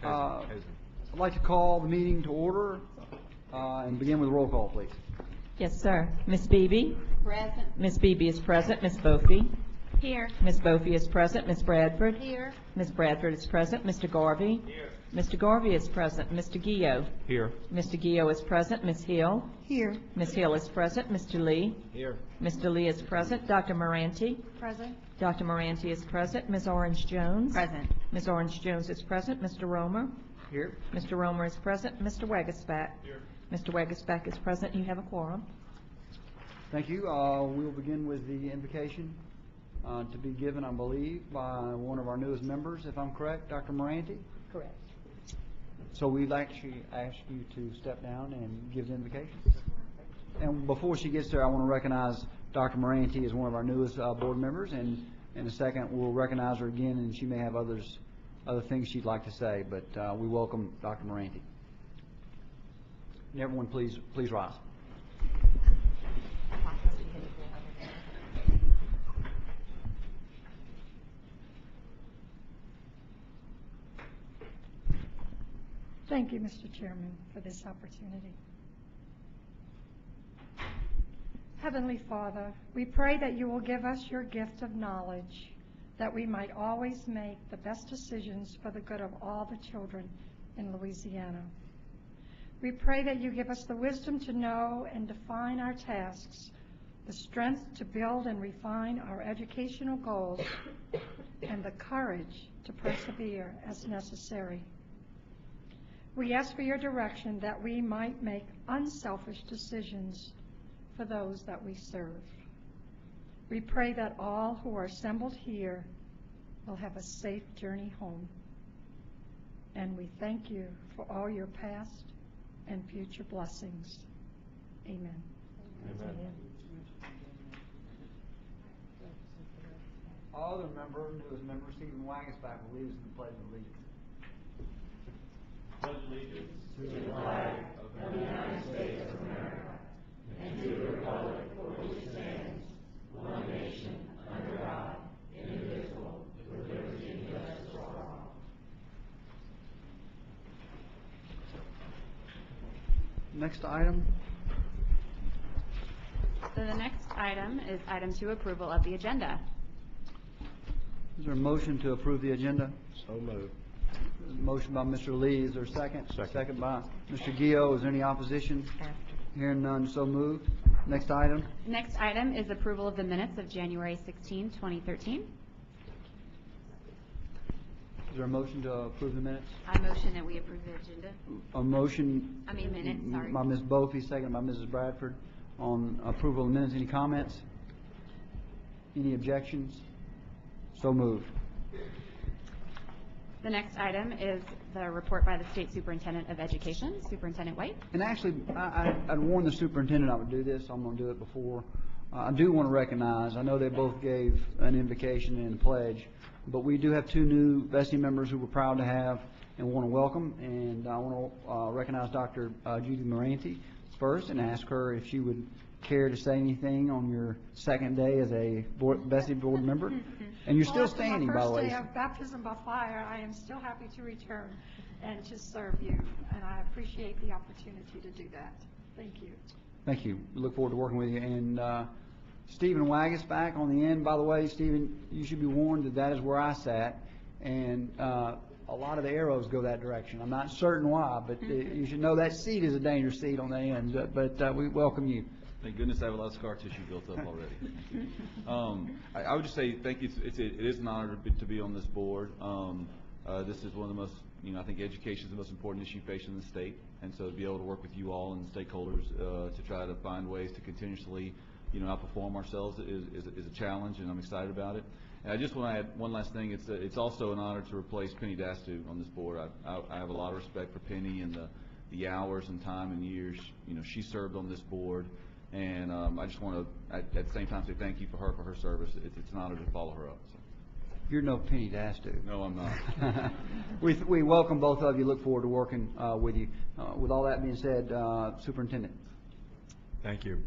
I'd like to call the meeting to order and begin with a roll call, please. Yes, sir. Ms. Beebe? Present. Ms. Beebe is present. Ms. Bofi? Here. Ms. Bofi is present. Ms. Bradford? Here. Ms. Bradford is present. Mr. Garvey? Here. Mr. Garvey is present. Mr. Gio? Here. Mr. Gio is present. Ms. Hill? Here. Ms. Hill is present. Mr. Lee? Here. Mr. Lee is present. Dr. Moranti? Present. Dr. Moranti is present. Ms. Orange Jones? Present. Ms. Orange Jones is present. Mr. Romer? Here. Mr. Romer is present. Mr. Wagasback? Here. Mr. Wagasback is present. You have a quorum. Thank you. We will begin with the invocation to be given, I believe, by one of our newest members, if I'm correct, Dr. Moranti. Correct. So we'd actually ask you to step down and give the invocation. And before she gets there, I want to recognize Dr. Moranti as one of our newest board members, and in a second we'll recognize her again, and she may have other things she'd like to say, but we welcome Dr. Moranti. And everyone, please rise. Thank you, Mr. Chairman, for this opportunity. Heavenly Father, we pray that you will give us your gift of knowledge, that we might always make the best decisions for the good of all the children in Louisiana. We pray that you give us the wisdom to know and define our tasks, the strength to build and refine our educational goals, and the courage to persevere as necessary. We ask for your direction that we might make unselfish decisions for those that we serve. We pray that all who are assembled here will have a safe journey home. And we thank you for all your past and future blessings. Amen. Amen. Our other newest member, Stephen Wagasback, will lead us in the Pledge of Allegiance. Pledge allegiance to the flag of the United States of America and to the republic for which it stands, one nation, under God, indivisible, with liberty and justice for all. Next item. So the next item is item 2, approval of the agenda. Is there a motion to approve the agenda? So moved. Motion by Mr. Lee. Is there a second? Second. By Mr. Gio. Is there any opposition? Hearing none, so moved. Next item. Next item is approval of the minutes of January 16, 2013. Is there a motion to approve the minutes? I motion that we approve the agenda. A motion. Minutes, sorry. By Ms. Bofi, second by Mrs. Bradford on approval of the minutes. Any comments? Any objections? So moved. The next item is the report by the State Superintendent of Education, Superintendent White. And actually, I'd warned the superintendent I would do this, so I'm going to do it before. I do want to recognize, I know they both gave an invocation and a pledge, but we do have two new BESE members who we're proud to have and want to welcome. And I want to recognize Dr. Judy Moranti first and ask her if she would care to say anything on your second day as a BESE board member. And you're still standing, by the way. After my first day of baptism by fire, I am still happy to return and to serve you, and I appreciate the opportunity to do that. Thank you. Thank you. We look forward to working with you. And Stephen Wagasback on the end. By the way, Stephen, you should be warned that that is where I sat, and a lot of the arrows go that direction. I'm not certain why, but you should know that seat is a dangerous seat on the end. But we welcome you. Thank goodness I have a lot of scar tissue built up already. Thank you. I would just say thank you. It is an honor to be on this board. This is one of the most, I think education is the most important issue facing the state, and so to be able to work with you all and stakeholders to try to find ways to continuously, outperform ourselves is a challenge, and I'm excited about it. And I just want to add one last thing. It's also an honor to replace Penny Dastu on this board. I have a lot of respect for Penny and the hours and time and years she served on this board. And I just want to, at the same time, say thank you for her service. It's an honor to follow her up. So. You're no Penny Dastu. No, I'm not. We welcome both of you. Look forward to working with you. With all that being said, Superintendent. Thank you.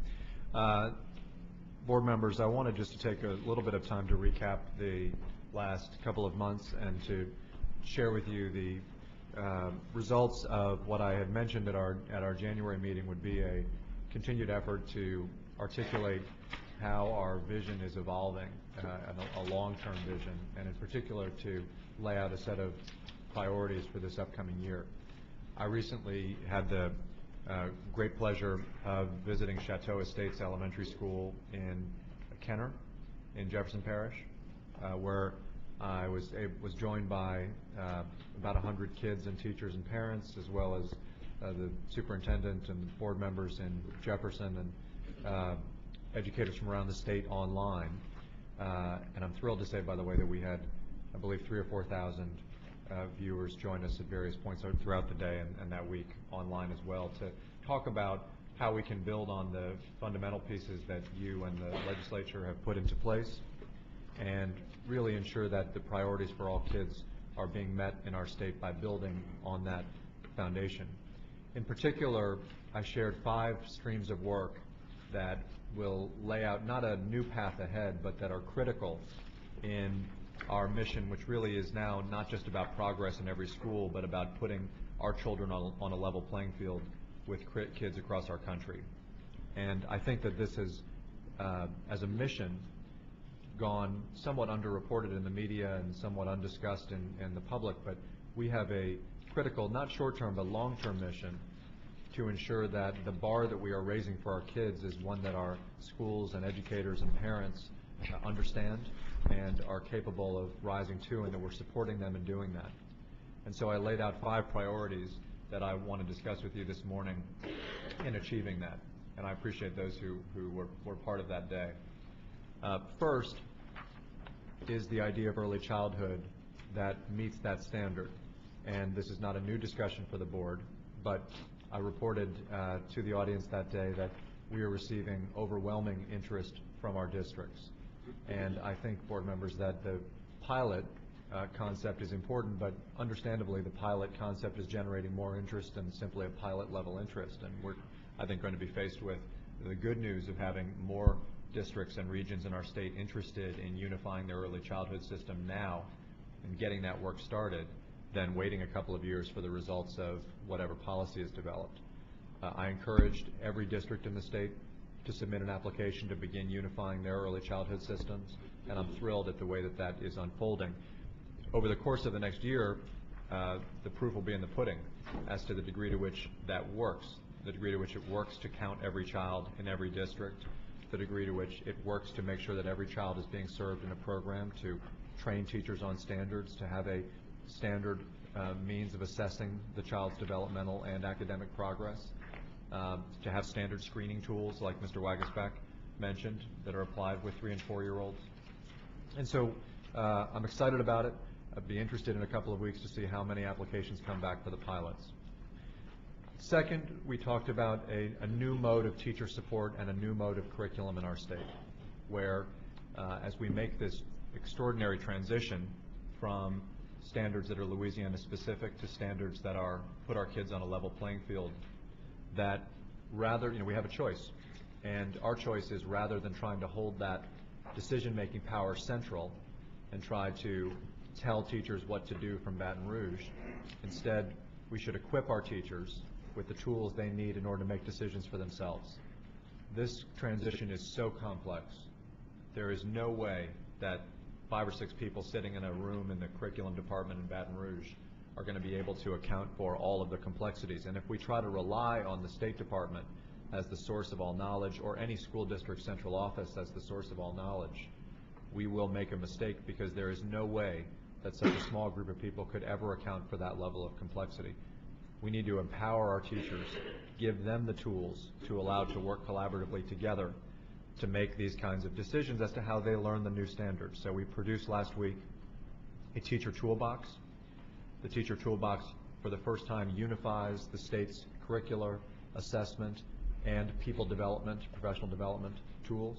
Board members, I wanted just to take a little bit of time to recap the last couple of months and to share with you the results of what I had mentioned at our January meeting would be a continued effort to articulate how our vision is evolving, a long-term vision, and in particular to lay out a set of priorities for this upcoming year. I recently had the great pleasure of visiting Chateau Estates Elementary School in Kenner in Jefferson Parish, where I was joined by about 100 kids and teachers and parents, as well as the superintendent and the board members in Jefferson and educators from around the state online. And I'm thrilled to say, by the way, that we had, I believe, 3,000 or 4,000 viewers join us at various points throughout the day and that week online as well, to talk about how we can build on the fundamental pieces that you and the legislature have put into place and really ensure that the priorities for all kids are being met in our state by building on that foundation. In particular, I shared 5 streams of work that will lay out not a new path ahead, but that are critical in our mission, which really is now not just about progress in every school, but about putting our children on a level playing field with kids across our country. And I think that this has, as a mission, gone somewhat underreported in the media and somewhat undiscussed in the public, but we have a critical, not short-term, but long-term mission to ensure that the bar that we are raising for our kids is one that our schools and educators and parents understand and are capable of rising to, and that we're supporting them in doing that. And so I laid out 5 priorities that I want to discuss with you this morning in achieving that, and I appreciate those who were part of that day. First is the idea of early childhood that meets that standard, and this is not a new discussion for the board, but I reported to the audience that day that we are receiving overwhelming interest from our districts. And I think, board members, that the pilot concept is important, but understandably the pilot concept is generating more interest than simply a pilot level interest. And we're, I think, going to be faced with the good news of having more districts and regions in our state interested in unifying their early childhood system now and getting that work started than waiting a couple of years for the results of whatever policy is developed. I encouraged every district in the state to submit an application to begin unifying their early childhood systems, and I'm thrilled at the way that that is unfolding. Over the course of the next year, the proof will be in the pudding as to the degree to which that works, the degree to which it works to count every child in every district, the degree to which it works to make sure that every child is being served in a program, to train teachers on standards, to have a standard means of assessing the child's developmental and academic progress, to have standard screening tools like Mr. Wagesbeck mentioned that are applied with 3- and 4-year-olds. And so I'm excited about it. I'd be interested in a couple of weeks to see how many applications come back for the pilots. Second, we talked about a new mode of teacher support and a new mode of curriculum in our state, where as we make this extraordinary transition from standards that are Louisiana specific to standards that are put our kids on a level playing field, that rather, we have a choice, and our choice is, rather than trying to hold that decision-making power central and try to tell teachers what to do from Baton Rouge, instead we should equip our teachers with the tools they need in order to make decisions for themselves. This transition is so complex. There is no way that 5 or 6 people sitting in a room in the curriculum department in Baton Rouge are going to be able to account for all of the complexities. And if we try to rely on the State Department as the source of all knowledge, or any school district central office as the source of all knowledge, we will make a mistake, because there is no way that such a small group of people could ever account for that level of complexity. We need to empower our teachers, give them the tools to allow to work collaboratively together to make these kinds of decisions as to how they learn the new standards. So we produced last week a teacher toolbox. The teacher toolbox, for the first time, unifies the state's curricular, assessment, and people development, professional development tools.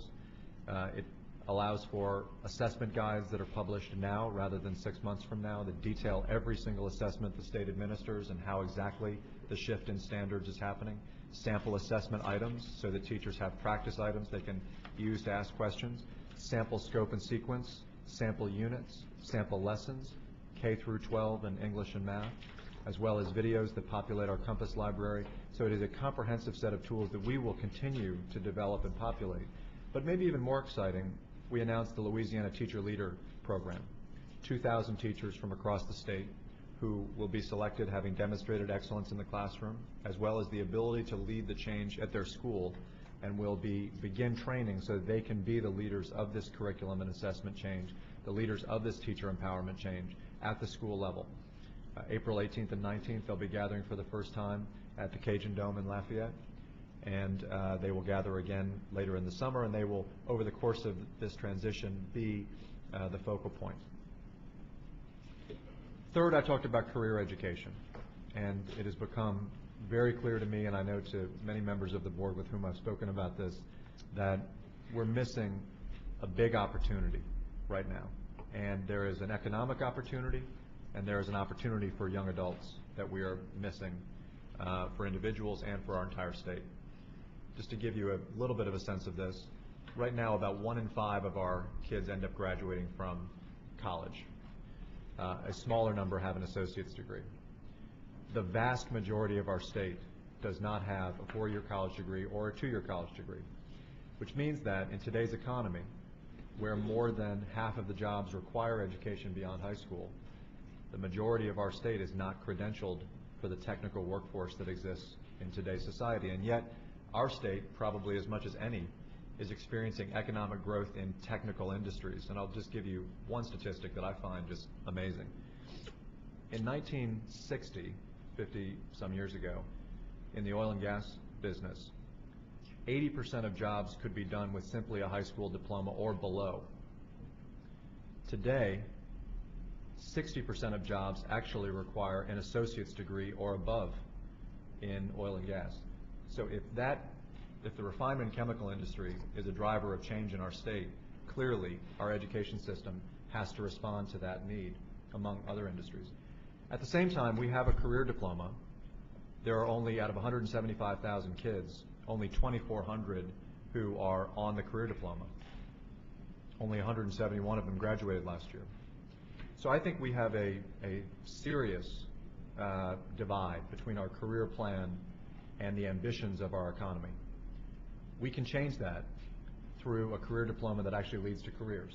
It allows for assessment guides that are published now rather than 6 months from now, that detail every single assessment the state administers and how exactly the shift in standards is happening. Sample assessment items so that teachers have practice items they can use to ask questions. Sample scope and sequence, sample units, sample lessons, K through 12 in English and math. as well as videos that populate our Compass library. So it is a comprehensive set of tools that we will continue to develop and populate. But maybe even more exciting, we announced the Louisiana Teacher Leader Program. 2,000 teachers from across the state who will be selected having demonstrated excellence in the classroom, as well as the ability to lead the change at their school, and will begin training so that they can be the leaders of this curriculum and assessment change, the leaders of this teacher empowerment change at the school level. April 18th and 19th, they'll be gathering for the first time at the Cajun Dome in Lafayette, and they will gather again later in the summer, and they will, over the course of this transition, be the focal point. Third, I talked about career education, and it has become very clear to me, and I know to many members of the board with whom I've spoken about this, that we're missing a big opportunity right now. And there is an economic opportunity, and there is an opportunity for young adults that we are missing for individuals and for our entire state. Just to give you a little bit of a sense of this, right now about 1 in 5 of our kids end up graduating from college. A smaller number have an associate's degree. The vast majority of our state does not have a 4-year college degree or a 2-year college degree, which means that in today's economy, where more than half of the jobs require education beyond high school, the majority of our state is not credentialed for the technical workforce that exists in today's society. And yet, our state, probably as much as any, is experiencing economic growth in technical industries. And I'll just give you one statistic that I find just amazing. In 1960, 50-some years ago, in the oil and gas business, 80% of jobs could be done with simply a high school diploma or below. Today, 60% of jobs actually require an associate's degree or above in oil and gas. So if the refinement and chemical industry is a driver of change in our state, clearly our education system has to respond to that need, among other industries. At the same time, we have a career diploma. There are only, out of 175,000 kids, only 2,400 who are on the career diploma. Only 171 of them graduated last year. So I think we have a serious divide between our career plan and the ambitions of our economy. We can change that through a career diploma that actually leads to careers,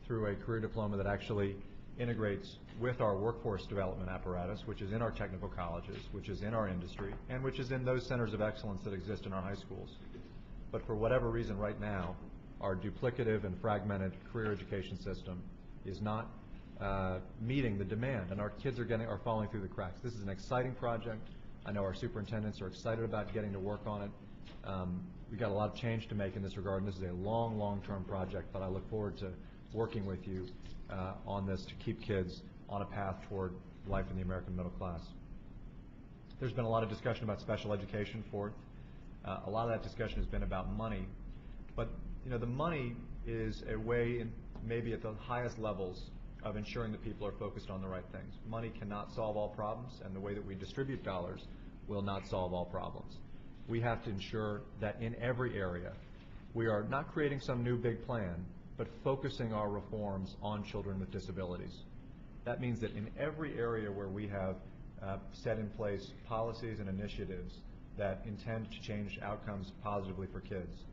through a career diploma that actually integrates with our workforce development apparatus, which is in our technical colleges, which is in our industry, and which is in those centers of excellence that exist in our high schools. But for whatever reason right now, our duplicative and fragmented career education system is not meeting the demand, and our kids are falling through the cracks. This is an exciting project. I know our superintendents are excited about getting to work on it. We've got a lot of change to make in this regard, and this is a long-term project, but I look forward to working with you on this to keep kids on a path toward life in the American middle class. There's been a lot of discussion about special education, fourth. A lot of that discussion has been about money, but the money is a way, maybe at the highest levels, of ensuring that people are focused on the right things. Money cannot solve all problems, and the way that we distribute dollars will not solve all problems. We have to ensure that in every area, we are not creating some new big plan, but focusing our reforms on children with disabilities. That means that in every area where we have set in place policies and initiatives that intend to change outcomes positively for kids,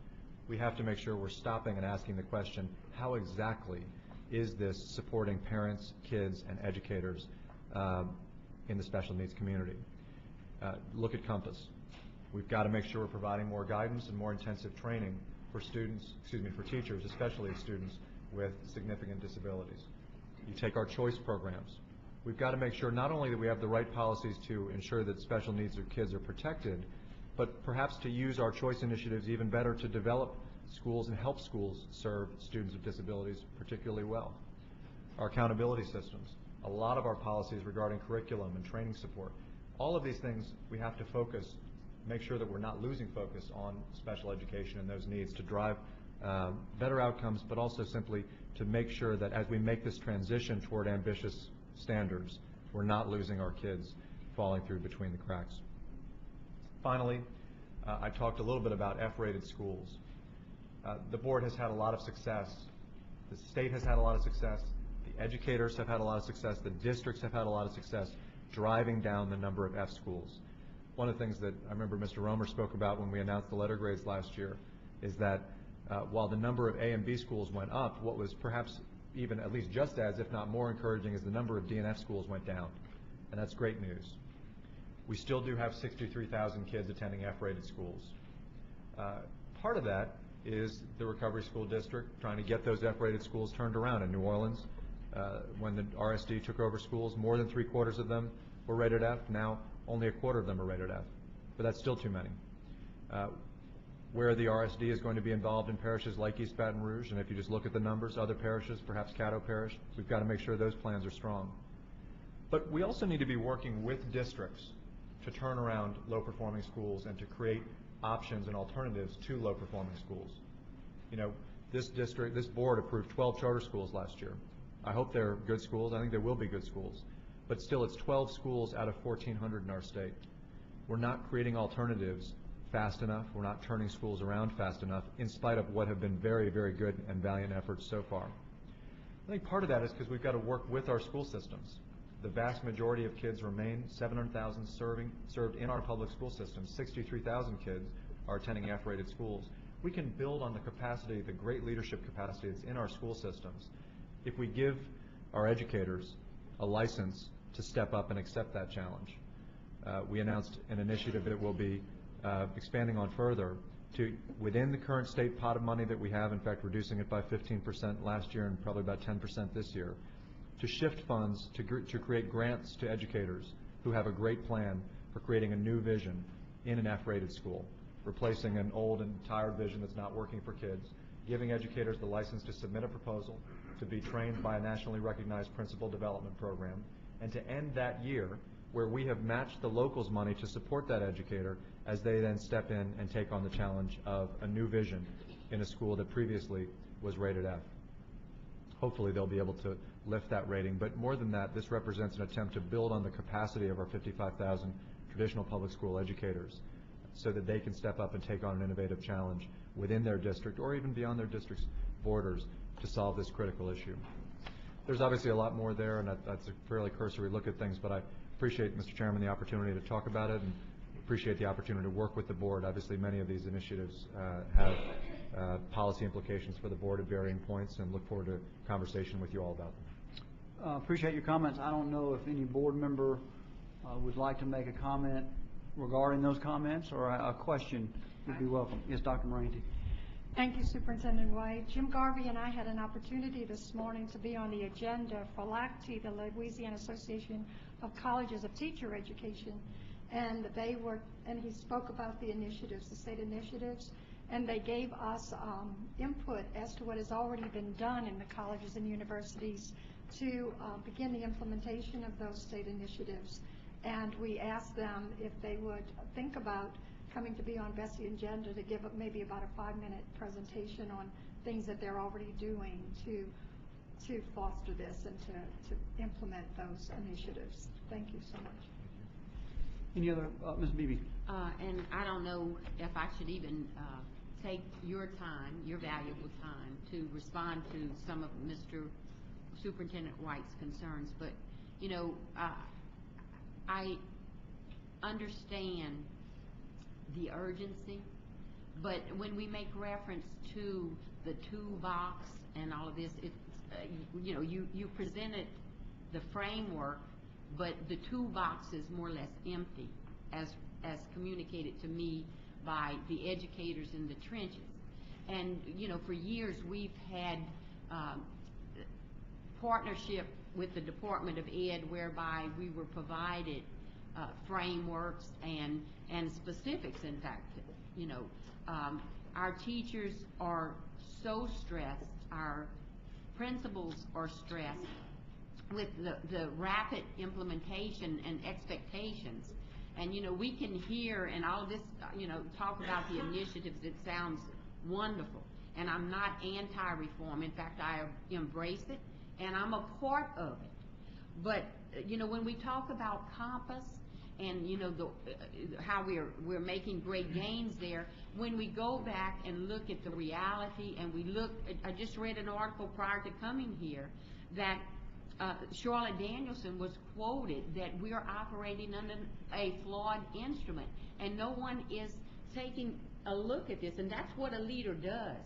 we have to make sure we're stopping and asking the question, how exactly is this supporting parents, kids, and educators in the special needs community? Look at Compass. We've got to make sure we're providing more guidance and more intensive training for teachers, especially students with significant disabilities. You take our choice programs. We've got to make sure not only that we have the right policies to ensure that special needs of kids are protected, but perhaps to use our choice initiatives even better to develop schools and help schools serve students with disabilities particularly well. Our accountability systems, a lot of our policies regarding curriculum and training support, all of these things we have to focus, make sure that we're not losing focus on special education and those needs to drive better outcomes, but also simply to make sure that as we make this transition toward ambitious standards, we're not losing our kids falling through between the cracks. Finally, I talked a little bit about F-rated schools. The board has had a lot of success. The state has had a lot of success. The educators have had a lot of success. The districts have had a lot of success driving down the number of F schools. One of the things that I remember Mr. Romer spoke about when we announced the letter grades last year is that while the number of A and B schools went up, what was perhaps even at least just as, if not more encouraging, is the number of D and F schools went down. And that's great news. We still do have 63,000 kids attending F-rated schools. Part of that is the Recovery School District trying to get those F-rated schools turned around. In New Orleans, when the RSD took over schools, more than 3/4 of them were rated F. Now only 1/4 of them are rated F, but that's still too many. Where the RSD is going to be involved in parishes like East Baton Rouge, and if you just look at the numbers, other parishes, perhaps Caddo Parish, we've got to make sure those plans are strong. But we also need to be working with districts to turn around low-performing schools and to create options and alternatives to low-performing schools. You know, this board approved 12 charter schools last year. I hope they're good schools. I think they will be good schools. But still, it's 12 schools out of 1,400 in our state. We're not creating alternatives fast enough. We're not turning schools around fast enough, in spite of what have been very, very good and valiant efforts so far. I think part of that is because we've got to work with our school systems. The vast majority of kids remain, 700,000 served in our public school system. 63,000 kids are attending F-rated schools. We can build on the capacity, the great leadership capacity that's in our school systems, if we give our educators a license to step up and accept that challenge. We announced an initiative that will be expanding on further to, within the current state pot of money that we have, in fact reducing it by 15% last year and probably about 10% this year, to shift funds to create grants to educators who have a great plan for creating a new vision in an F-rated school, replacing an old and tired vision that's not working for kids, giving educators the license to submit a proposal, to be trained by a nationally recognized principal development program, and to end that year where we have matched the locals' money to support that educator as they then step in and take on the challenge of a new vision in a school that previously was rated F. Hopefully they'll be able to lift that rating, but more than that, this represents an attempt to build on the capacity of our 55,000 traditional public school educators so that they can step up and take on an innovative challenge within their district or even beyond their district's borders to solve this critical issue. There's obviously a lot more there, and that's a fairly cursory look at things, but I appreciate, Mr. Chairman, the opportunity to talk about it and appreciate the opportunity to work with the board. Obviously, many of these initiatives have policy implications for the board at varying points, and look forward to a conversation with you all about them. Appreciate your comments. I don't know if any board member would like to make a comment regarding those comments, or a question would be welcome. Yes, Dr. Moranti. Thank you, Superintendent White. Jim Garvey and I had an opportunity this morning to be on the agenda for LACTE, the Louisiana Association of Colleges of Teacher Education, and he spoke about the initiatives, the state initiatives, and they gave us input as to what has already been done in the colleges and universities to begin the implementation of those state initiatives. And we asked them if they would think about coming to be on BESE agenda to give maybe about a 5-minute presentation on things that they're already doing to foster this and to implement those initiatives. Thank you so much. Any other, Ms. Beebe? And I don't know if I should even take your time, your valuable time, to respond to some of Mr. Superintendent White's concerns, but, you know, I understand the urgency, but when we make reference to the toolbox and all of this, it's, you know, you presented the framework, but the toolbox is more or less empty, as communicated to me by the educators in the trenches. And, you know, for years we've had partnership with the Department of Ed whereby we were provided frameworks and specifics. In fact, you know, our teachers are so stressed, our principals are stressed with the rapid implementation and expectations. And, you know, we can hear and all of this, you know, talk about the initiatives. It sounds wonderful. And I'm not anti-reform. In fact, I embrace it, and I'm a part of it. But, you know, when we talk about Compass and, you know, how we're making great gains there, when we go back and look at the reality and we look, I just read an article prior to coming here that Charlotte Danielson was quoted that we are operating under a flawed instrument, and no one is taking a look at this, and that's what a leader does.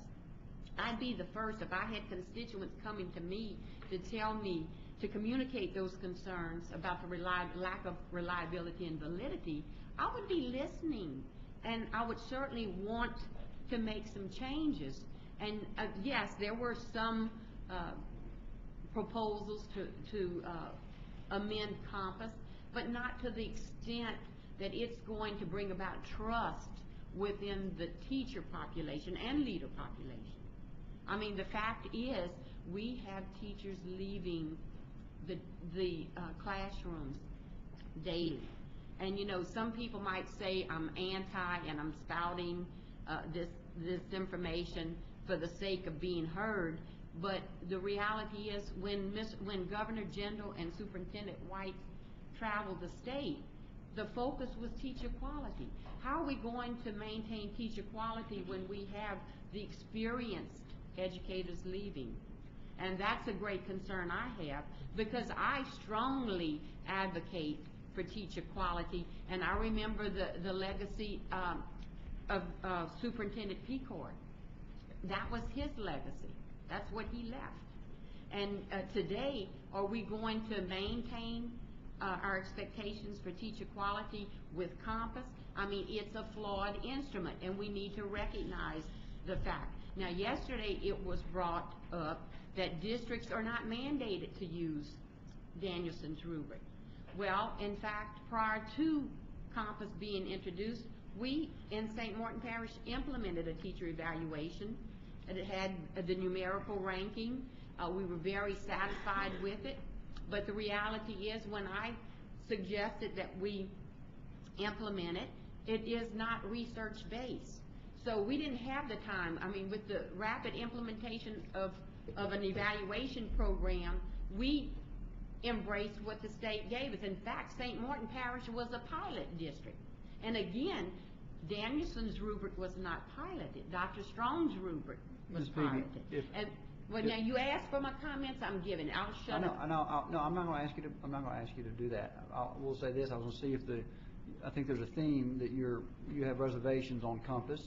I'd be the first, if I had constituents coming to me to tell me, to communicate those concerns about the lack of reliability and validity, I would be listening, and I would certainly want to make some changes. And yes, there were some proposals to amend Compass, but not to the extent that it's going to bring about trust within the teacher population and leader population. I mean, the fact is, we have teachers leaving the classrooms daily. And, you know, some people might say I'm anti and I'm spouting this information for the sake of being heard, but the reality is when Governor Jindal and Superintendent White traveled the state, the focus was teacher quality. How are we going to maintain teacher quality when we have the experienced educators leaving? And that's a great concern I have, because I strongly advocate for teacher quality, and I remember the legacy of Superintendent Pecord. That was his legacy. That's what he left. And today, are we going to maintain our expectations for teacher quality with Compass? I mean, it's a flawed instrument, and we need to recognize the fact. Now, yesterday it was brought up that districts are not mandated to use Danielson's rubric. Well, in fact, prior to Compass being introduced, we in St. Martin Parish implemented a teacher evaluation. It had the numerical ranking. We were very satisfied with it. But the reality is, when I suggested that we implement it, it is not research-based. So we didn't have the time. I mean, with the rapid implementation of an evaluation program, we embraced what the state gave us. In fact, St. Martin Parish was a pilot district. And again, Danielson's rubric was not piloted. Dr. Strong's rubric was Ms. Beebe, piloted. Well, now you asked for my comments. I'm giving. I'll shut up. No, I'm not going to ask you to. I'm not going to ask you to do that. We'll say this. I was going to see if I think there's a theme that you have reservations on Compass,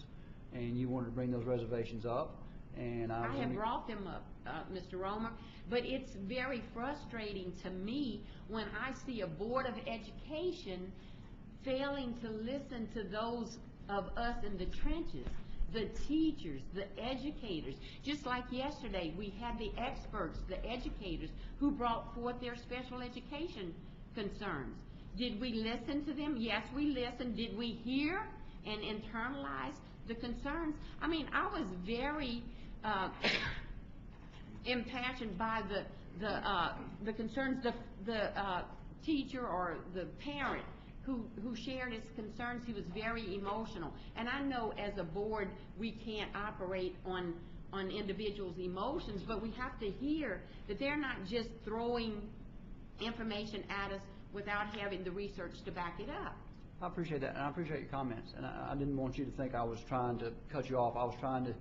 and you wanted to bring those reservations up. And I have brought them up, Mr. Romer, but it's very frustrating to me when I see a Board of Education failing to listen to those of us in the trenches, the teachers, the educators. Just like yesterday, we had the experts, the educators, who brought forth their special education concerns. Did we listen to them? Yes, we listened. Did we hear and internalize the concerns? I mean, I was very impassioned by the concerns. The teacher or the parent who shared his concerns, he was very emotional. And I know as a board we can't operate on individuals' emotions, but we have to hear that they're not just throwing information at us without having the research to back it up. I appreciate that, and I appreciate your comments. And I didn't want you to think I was trying to cut you off. I was trying to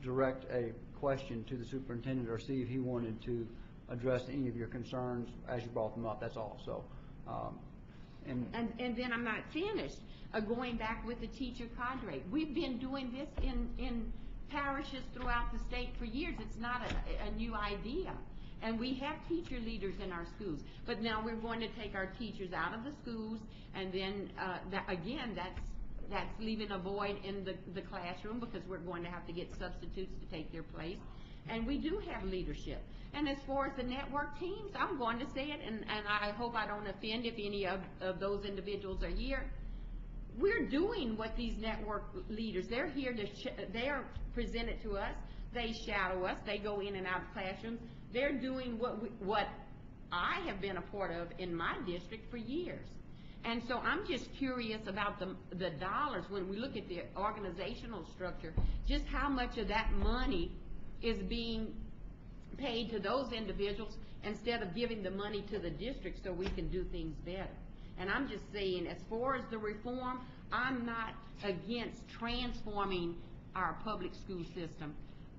direct a question to the superintendent or see if he wanted to address any of your concerns as you brought them up. That's all. So, and then I'm not finished. Going back with the teacher cadre, we've been doing this in parishes throughout the state for years. It's not a new idea. And we have teacher leaders in our schools. But now we're going to take our teachers out of the schools, and then, that's leaving a void in the classroom, because we're going to have to get substitutes to take their place. And we do have leadership. And as far as the network teams, I'm going to say it, and I hope I don't offend if any of those individuals are here. We're doing what these network leaders, they're here they are presented to us. They shadow us. They go in and out of classrooms. They're doing what I have been a part of in my district for years. And so I'm just curious about the dollars when we look at the organizational structure, just how much of that money is being paid to those individuals instead of giving the money to the district so we can do things better. And I'm just saying, as far as the reform, I'm not against transforming our public school system,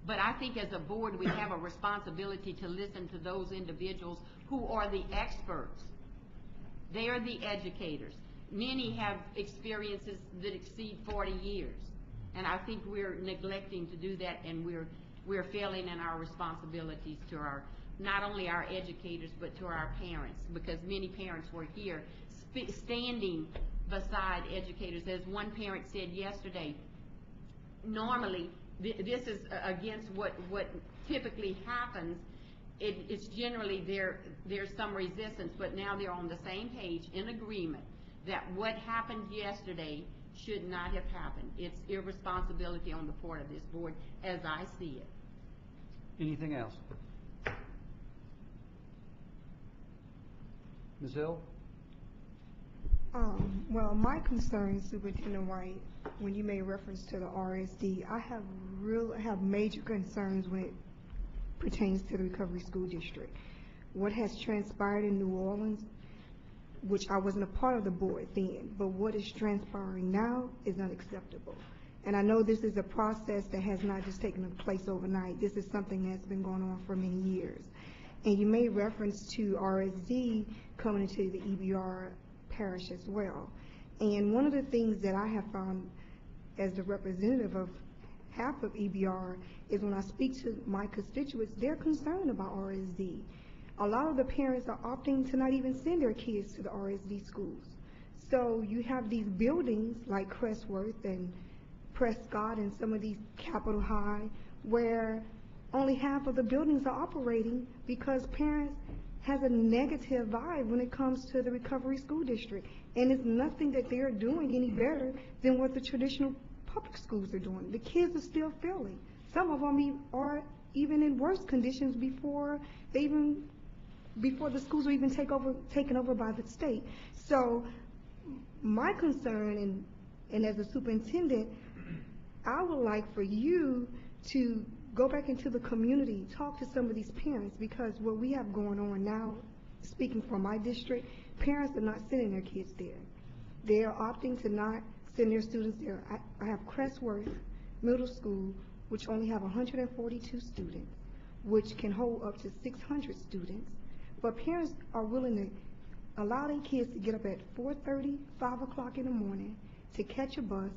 But I think as a board, we have a responsibility to listen to those individuals who are the experts. They are the educators. Many have experiences that exceed 40 years. And I think we're neglecting to do that, and we're failing in our responsibilities to our, not only our educators, but to our parents, because many parents were here standing beside educators. As one parent said yesterday, normally, this is against what typically happens. It's generally there's some resistance, but now they're on the same page in agreement that what happened yesterday should not have happened. It's irresponsibility on the part of this board, as I see it. Anything else? Ms. Hill? Well, my concern, Superintendent White, when you made reference to the RSD, I have major concerns when it pertains to the Recovery School District. What has transpired in New Orleans, which I wasn't a part of the board then, but what is transpiring now is unacceptable. And I know this is a process that has not just taken place overnight. This is something that's been going on for many years. And you made reference to RSD coming into the EBR parish as well. And one of the things that I have found as the representative of half of EBR is when I speak to my constituents, they're concerned about RSD. A lot of the parents are opting to not even send their kids to the RSD schools. So you have these buildings like Crestworth and Prescott and some of these Capitol High where only half of the buildings are operating because parents has a negative vibe when it comes to the Recovery School District. And it's nothing that they're doing any better than what the traditional public schools are doing. The kids are still failing. Some of them are even in worse conditions before the schools were even taken over by the state. So my concern, and as a superintendent, I would like for you to go back into the community, talk to some of these parents, because what we have going on now, speaking for my district, parents are not sending their kids there. They are opting to not send their students there. I have Crestworth Middle School, which only have 142 students, which can hold up to 600 students. But parents are willing to allow their kids to get up at 4:30, 5 o'clock in the morning to catch a bus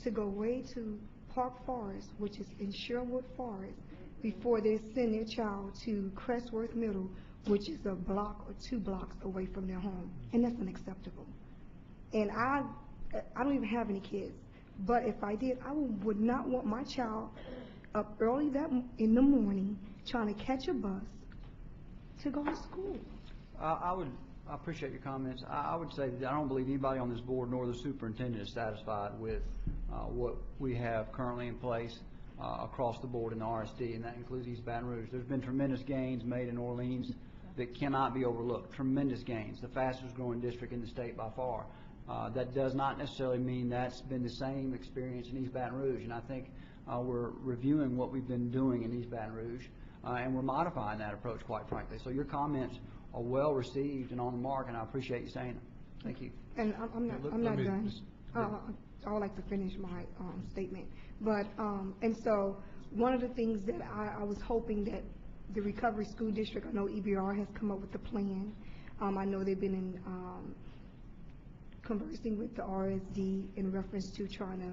to go way to Park Forest, which is in Sherwood Forest, before they send their child to Crestworth Middle, which is a block or 2 blocks away from their home. And that's unacceptable. And I don't even have any kids, but if I did, I would not want my child up early in the morning trying to catch a bus to go to school. I appreciate your comments. I would say that I don't believe anybody on this board nor the superintendent is satisfied with what we have currently in place across the board in the RSD, and that includes East Baton Rouge. There's been tremendous gains made in Orleans that cannot be overlooked. Tremendous gains, the fastest growing district in the state by far. That does not necessarily mean that's been the same experience in East Baton Rouge, and I think we're reviewing what we've been doing in East Baton Rouge, and we're modifying that approach, quite frankly. So your comments are well received and on the mark, and I appreciate you saying them. Thank you. And I'm not done. I would like to finish my statement. But and so one of the things that I was hoping that the Recovery School District, I know EBR has come up with a plan. I know they've been in conversing with the RSD in reference to trying to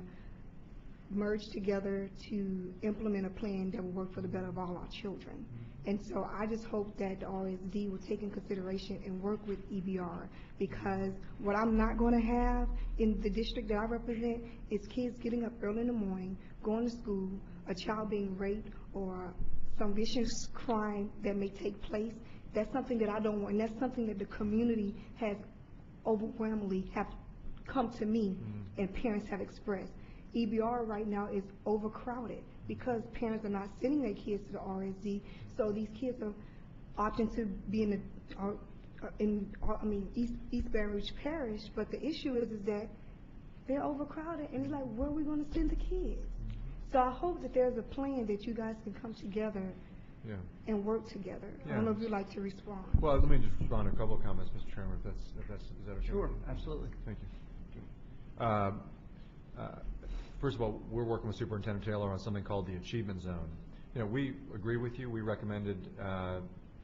merge together to implement a plan that will work for the better of all our children. And so I just hope that the RSD will take in consideration and work with EBR, because what I'm not going to have in the district that I represent is kids getting up early in the morning, going to school, a child being raped, or some vicious crime that may take place. That's something that I don't want, and that's something that the community has overwhelmingly have come to me and parents have expressed. EBR right now is overcrowded because parents are not sending their kids to the RSD, so these kids are opting to be in East Baton Rouge Parish, but the issue is that they're overcrowded, and it's like, where are we going to send the kids? So I hope that there's a plan that you guys can come together and work together. I don't know if you'd like to respond. Well, let me just respond to a couple of comments, Mr. Chairman, is that okay? Sure, absolutely. Thank you. First of all, we're working with Superintendent Taylor on something called the Achievement Zone. we agree with you. We recommended,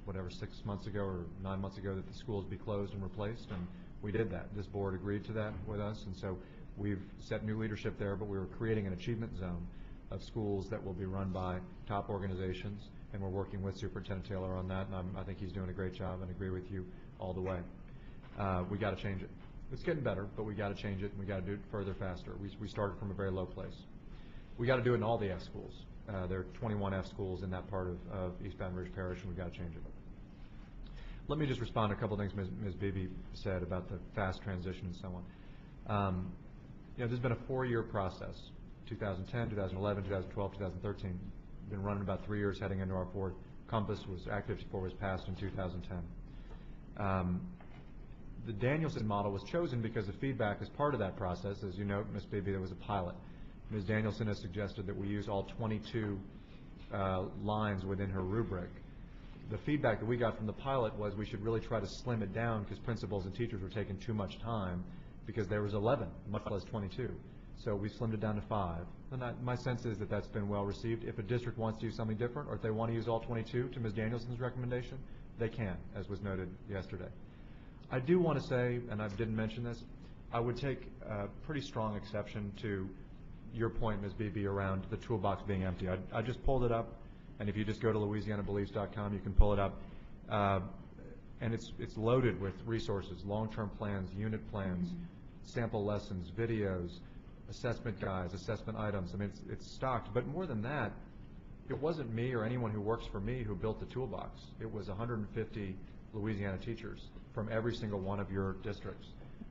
6 months ago or 9 months ago that the schools be closed and replaced, and we did that. This board agreed to that with us, and so we've set new leadership there, but we were creating an achievement zone of schools that will be run by top organizations, and we're working with Superintendent Taylor on that, and I think he's doing a great job and agree with you all the way. We got to change it. It's getting better, but we got to change it, and we got to do it further, faster. We started from a very low place. We got to do it in all the F schools. There are 21 F schools in that part of East Baton Rouge Parish, and we've got to change it. Let me just respond to a couple of things Ms. Beebe said about the fast transition and so on. There's been a 4-year process, 2010, 2011, 2012, 2013. Been running about 3 years heading into our fourth. Compass was Act 54 was passed in 2010. The Danielson model was chosen because the feedback as part of that process, as you know, Ms. Beebe, there was a pilot. Ms. Danielson has suggested that we use all 22 lines within her rubric. The feedback that we got from the pilot was we should really try to slim it down because principals and teachers were taking too much time because there was 11, much less 22. So we slimmed it down to 5. And my sense is that that's been well received. If a district wants to use something different, or if they want to use all 22 to Ms. Danielson's recommendation, they can, as was noted yesterday. I do want to say, and I didn't mention this, I would take a pretty strong exception to your point, Ms. Beebe, around the toolbox being empty. I just pulled it up, and if you just go to LouisianaBelieves.com, you can pull it up. And it's loaded with resources, long-term plans, unit plans, sample lessons, videos, assessment guides, assessment items. I mean, it's stocked. But more than that, it wasn't me or anyone who works for me who built the toolbox. It was 150 Louisiana teachers from every single one of your districts.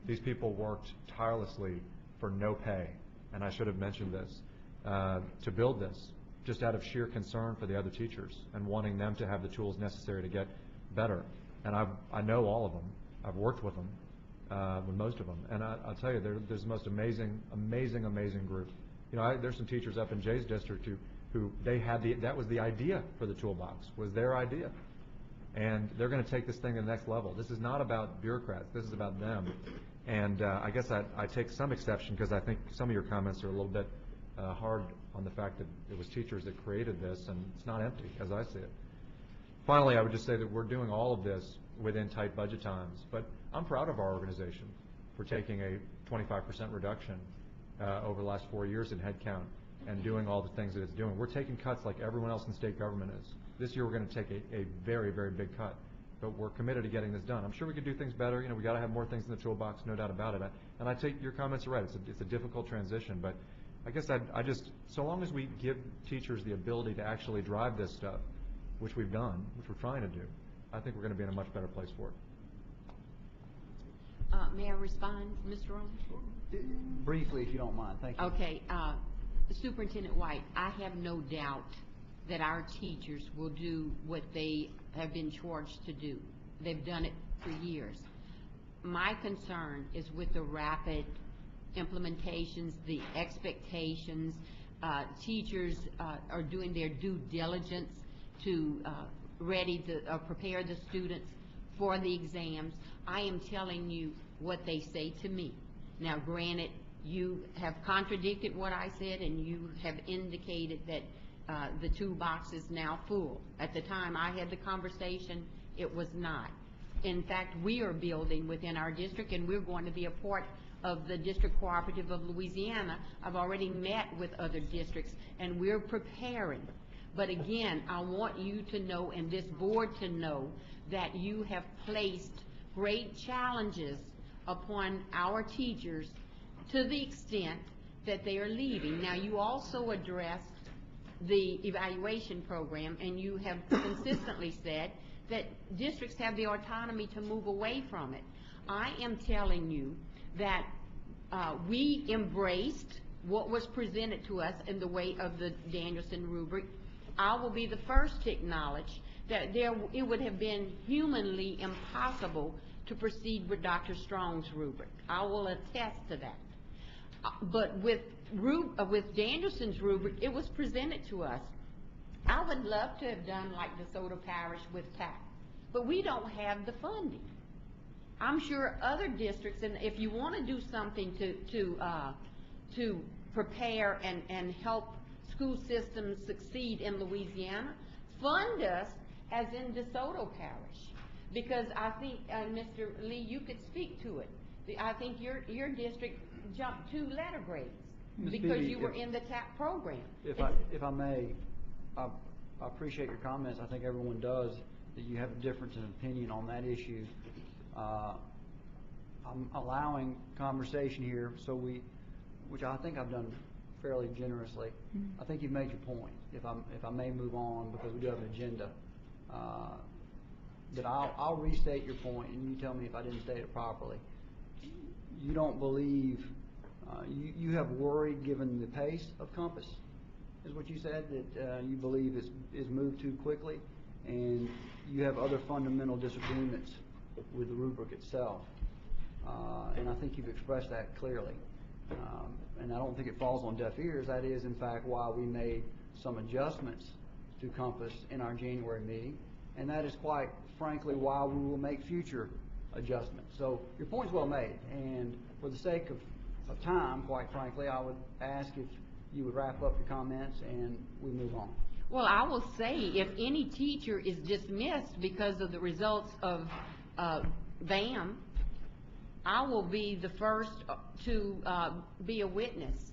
These people worked tirelessly for no pay, and I should have mentioned this, to build this, just out of sheer concern for the other teachers and wanting them to have the tools necessary to get better. And I know all of them. I've worked with them, with most of them. And I'll tell you, there's the most amazing group. There's some teachers up in Jay's district who they had that was the idea for the toolbox, was their idea. And they're going to take this thing to the next level. This is not about bureaucrats. This is about them. And I guess I take some exception because I think some of your comments are a little bit hard on the fact that it was teachers that created this, and it's not empty, as I see it. Finally, I would just say that we're doing all of this within tight budget times, but I'm proud of our organization for taking a 25% reduction over the last 4 years in headcount and doing all the things that it's doing. We're taking cuts like everyone else in state government is. This year we're going to take a very, very big cut, but we're committed to getting this done. I'm sure we could do things better. We got to have more things in the toolbox, no doubt about it. And I take your comments are right. It's a difficult transition, but I guess I just, so long as we give teachers the ability to actually drive this stuff, which we've done, which we're trying to do, I think we're going to be in a much better place for it. May I respond, Mr. Roman? Briefly, if you don't mind. Thank you. Okay. Superintendent White, I have no doubt that our teachers will do what they have been charged to do. They've done it for years. My concern is with the rapid implementations, the expectations. Teachers are doing their due diligence to prepare the students for the exams. I am telling you what they say to me. Now, granted, you have contradicted what I said, and you have indicated that the toolbox is now full. At the time I had the conversation, it was not. In fact, we are building within our district, and we're going to be a part of the District Cooperative of Louisiana. I've already met with other districts, and we're preparing. But again, I want you to know, and this board to know, that you have placed great challenges upon our teachers to the extent that they are leaving. Now, you also addressed the evaluation program, and you have consistently said that districts have the autonomy to move away from it. I am telling you that we embraced what was presented to us in the way of the Danielson rubric. I will be the first to acknowledge that it would have been humanly impossible to proceed with Dr. Strong's rubric. I will attest to that. But with Danielson's rubric, it was presented to us. I would love to have done like DeSoto Parish with TAC, but we don't have the funding. I'm sure other districts, and if you want to do something to prepare and help school systems succeed in Louisiana. Fund us as in DeSoto Parish, because I think, Mr. Lee, you could speak to it. I think your district jumped 2 letter grades Ms. because Beebe, you were if- in the TAP program. If I may, I appreciate your comments. I think everyone does, that you have a difference in opinion on that issue. I'm allowing conversation here, which I think I've done fairly generously. I think you've made your point. If I may move on, because we do have an agenda, that I'll restate your point, and you tell me if I didn't state it properly. You don't believe, you have worry given the pace of Compass, is what you said, that you believe it's moved too quickly, and you have other fundamental disagreements with the rubric itself. And I think you've expressed that clearly. And I don't think it falls on deaf ears. That is, in fact, why we made some adjustments to Compass in our January meeting, and that is quite frankly why we will make future adjustments. So your point's well made, and for the sake of time, quite frankly, I would ask if you would wrap up your comments and we move on. Well, I will say, if any teacher is dismissed because of the results of VAM, I will be the first to be a witness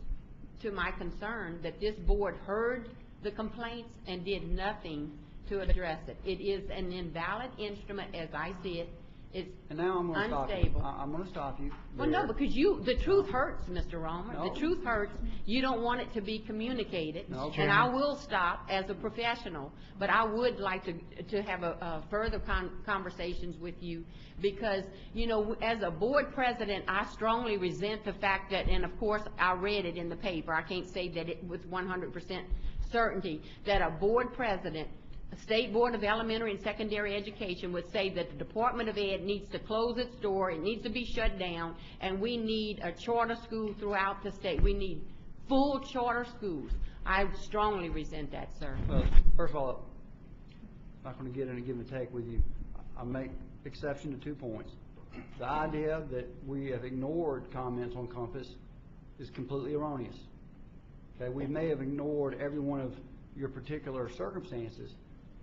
to my concern that this board heard the complaints and did nothing to address it. It is an invalid instrument, as I see it. It's And now I'm going to stop you. unstable. I'm going to stop you. Well, no, there. because the truth hurts, Mr. Romer. No. The truth hurts. You don't want it to be communicated. No. And I will stop as a professional, but I would like to have a further conversations with you, because, you know, as a board president, I strongly resent the fact that, and of course, I read it in the paper. I can't say that it was 100% certainty that a board president, a State Board of Elementary and Secondary Education, would say that the Department of Ed needs to close its door, it needs to be shut down, and we need a charter school throughout the state. We need full charter schools. I strongly resent that, sir. Well, first of all, I'm not going to get in a give and take with you. I make exception to 2 points. The idea that we have ignored comments on Compass is completely erroneous. Okay, we may have ignored every one of your particular circumstances,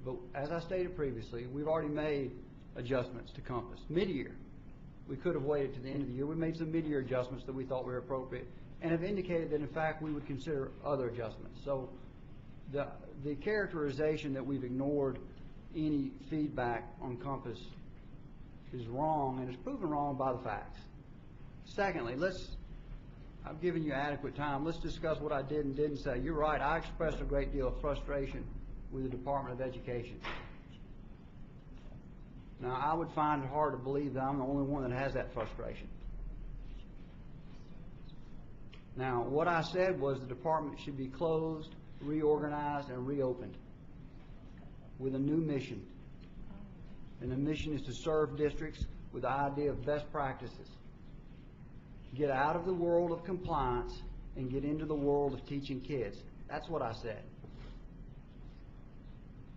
but as I stated previously, we've already made adjustments to Compass mid-year. We could have waited to the end of the year. We made some mid-year adjustments that we thought were appropriate, and have indicated that in fact we would consider other adjustments. So the characterization that we've ignored any feedback on Compass is wrong, and it's proven wrong by the facts. Secondly, I've given you adequate time. Let's discuss what I did and didn't say. You're right, I expressed a great deal of frustration with the Department of Education. Now, I would find it hard to believe that I'm the only one that has that frustration. Now, what I said was the department should be closed, reorganized, and reopened with a new mission. And the mission is to serve districts with the idea of best practices. Get out of the world of compliance and get into the world of teaching kids. That's what I said.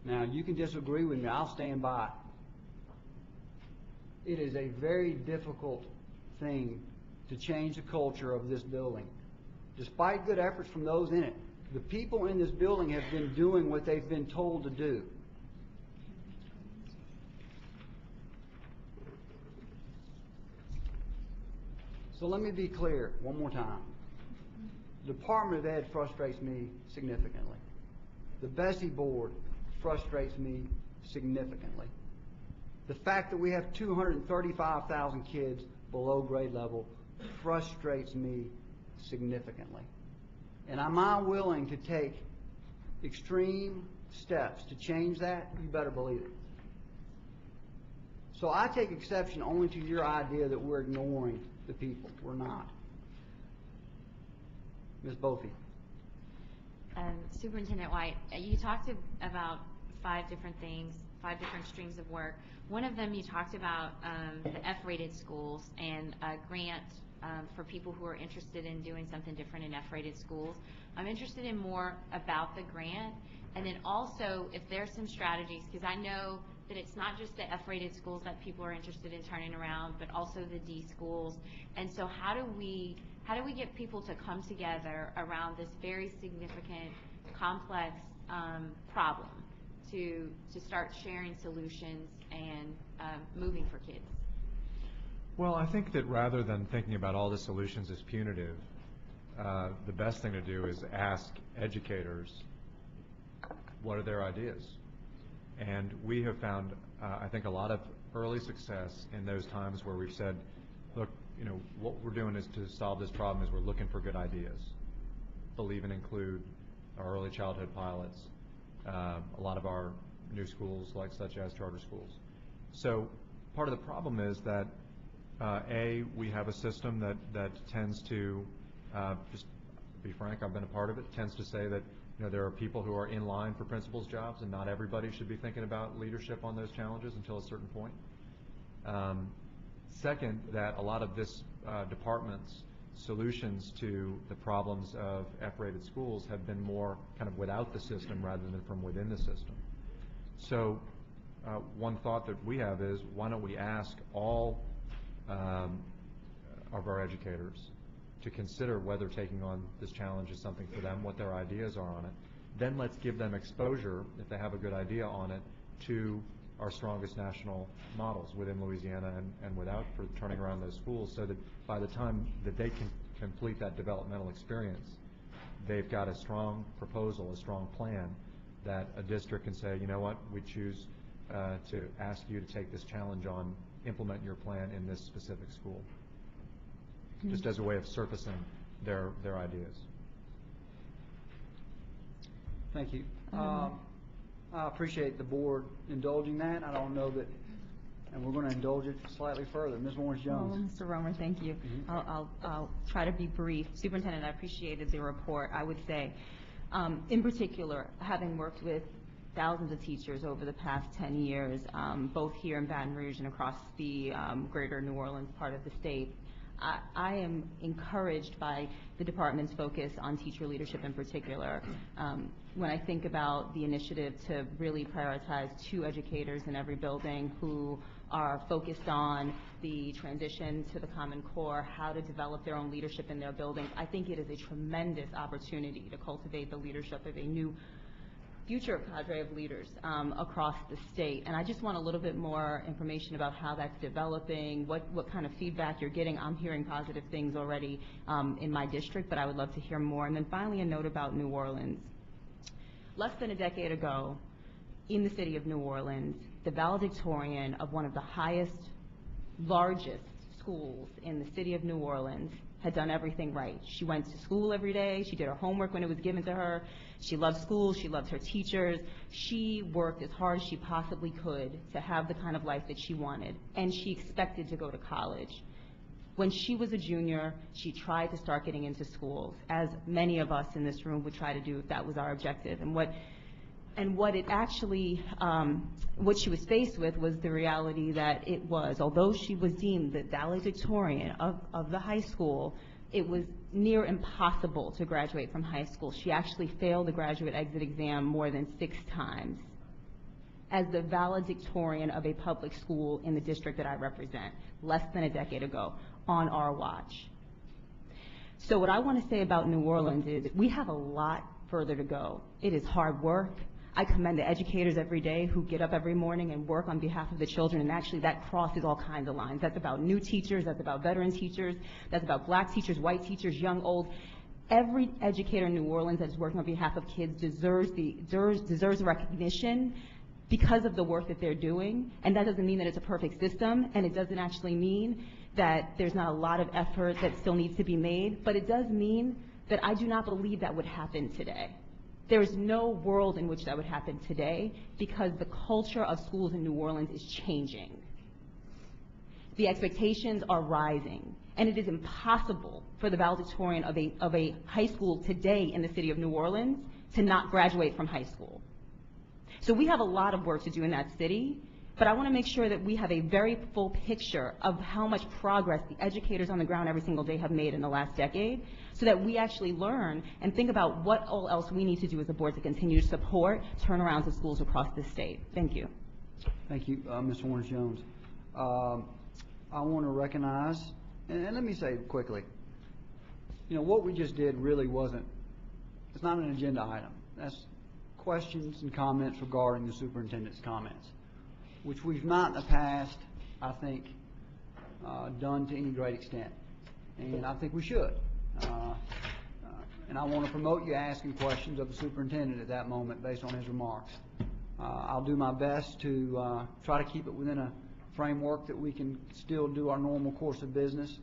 Now, you can disagree with me. I'll stand by it. It is a very difficult thing to change the culture of this building. Despite good efforts from those in it, the people in this building have been doing what they've been told to do. So let me be clear one more time. The Department of Ed frustrates me significantly. The BESE board frustrates me significantly. The fact that we have 235,000 kids below grade level frustrates me significantly. And am I willing to take extreme steps to change that? You better believe it. So I take exception only to your idea that we're ignoring the people. We're not. Ms. Bophy. Superintendent White, you talked about 5 different things, 5 different streams of work. One of them you talked about the F-rated schools and a grant for people who are interested in doing something different in F-rated schools. I'm interested in more about the grant, and then also if there's some strategies, because I know that it's not just the F-rated schools that people are interested in turning around, but also the D schools. And so how do we get people to come together around this very significant complex problem to start sharing solutions and moving for kids? Well, I think that rather than thinking about all the solutions as punitive, the best thing to do is ask educators what are their ideas. And we have found, I think, a lot of early success in those times where we've said, look, what we're doing is to solve this problem is we're looking for good ideas. Believe and include our early childhood pilots, a lot of our new schools, like such as charter schools. So part of the problem is that, we have a system that tends to, just to be frank, I've been a part of it, tends to say that there are people who are in line for principals' jobs, and not everybody should be thinking about leadership on those challenges until a certain point. Second, that a lot of this department's solutions to the problems of F-rated schools have been more kind of without the system rather than from within the system. So one thought that we have is, why don't we ask all of our educators to consider whether taking on this challenge is something for them, what their ideas are on it. Then let's give them exposure, if they have a good idea on it, to our strongest national models within Louisiana and without, for turning around those schools, so that by the time that they can complete that developmental experience, they've got a strong proposal, a strong plan that a district can say, you know what, we choose to ask you to take this challenge on, implement your plan in this specific school. Just as a way of surfacing their ideas. Thank you. I appreciate the board indulging that. I don't know that, and we're going to indulge it slightly further. Ms. Lawrence-Jones. Well, Mr. Romer, thank you. I'll try to be brief. Superintendent, I appreciated the report. I would say, in particular, having worked with thousands of teachers over the past 10 years, both here in Baton Rouge and across the greater New Orleans part of the state, I am encouraged by the department's focus on teacher leadership in particular. When I think about the initiative to really prioritize 2 educators in every building who are focused on the transition to the Common Core, how to develop their own leadership in their buildings, I think it is a tremendous opportunity to cultivate the leadership of a new future cadre of leaders across the state. And I just want a little bit more information about how that's developing, what kind of feedback you're getting. I'm hearing positive things already in my district, but I would love to hear more. And then finally, a note about New Orleans. Less than a decade ago, in the city of New Orleans, the valedictorian of one of the highest, largest schools in the city of New Orleans had done everything right. She went to school every day. She did her homework when it was given to her. She loved school. She loved her teachers. She worked as hard as she possibly could to have the kind of life that she wanted, and she expected to go to college. When she was a junior, she tried to start getting into schools, as many of us in this room would try to do if that was our objective. And what it actually, what she was faced with was the reality that it was, although she was deemed the valedictorian of the high school, it was near impossible to graduate from high school. She actually failed the graduate exit exam more than 6 times as the valedictorian of a public school in the district that I represent, less than a decade ago, on our watch. So what I want to say about New Orleans is we have a lot further to go. It is hard work. I commend the educators every day who get up every morning and work on behalf of the children, and actually that crosses all kinds of lines. That's about new teachers, that's about veteran teachers, that's about black teachers, white teachers, young, old. Every educator in New Orleans that is working on behalf of kids deserves recognition because of the work that they're doing, and that doesn't mean that it's a perfect system, and it doesn't actually mean that there's not a lot of effort that still needs to be made, but it does mean that I do not believe that would happen today. There is no world in which that would happen today because the culture of schools in New Orleans is changing. The expectations are rising, and it is impossible for the valedictorian of a high school today in the city of New Orleans to not graduate from high school. So we have a lot of work to do in that city, but I want to make sure that we have a very full picture of how much progress the educators on the ground every single day have made in the last decade, so that we actually learn and think about what all else we need to do as a board to continue to support turnarounds of schools across the state. Thank you. Thank you, Ms. Lawrence-Jones. I want to recognize, and let me say quickly, what we just did really wasn't, it's not an agenda item. That's questions and comments regarding the superintendent's comments, which we've not in the past, I think, done to any great extent. And I think we should. And I want to promote you asking questions of the superintendent at that moment based on his remarks. I'll do my best to try to keep it within a framework that we can still do our normal course of business.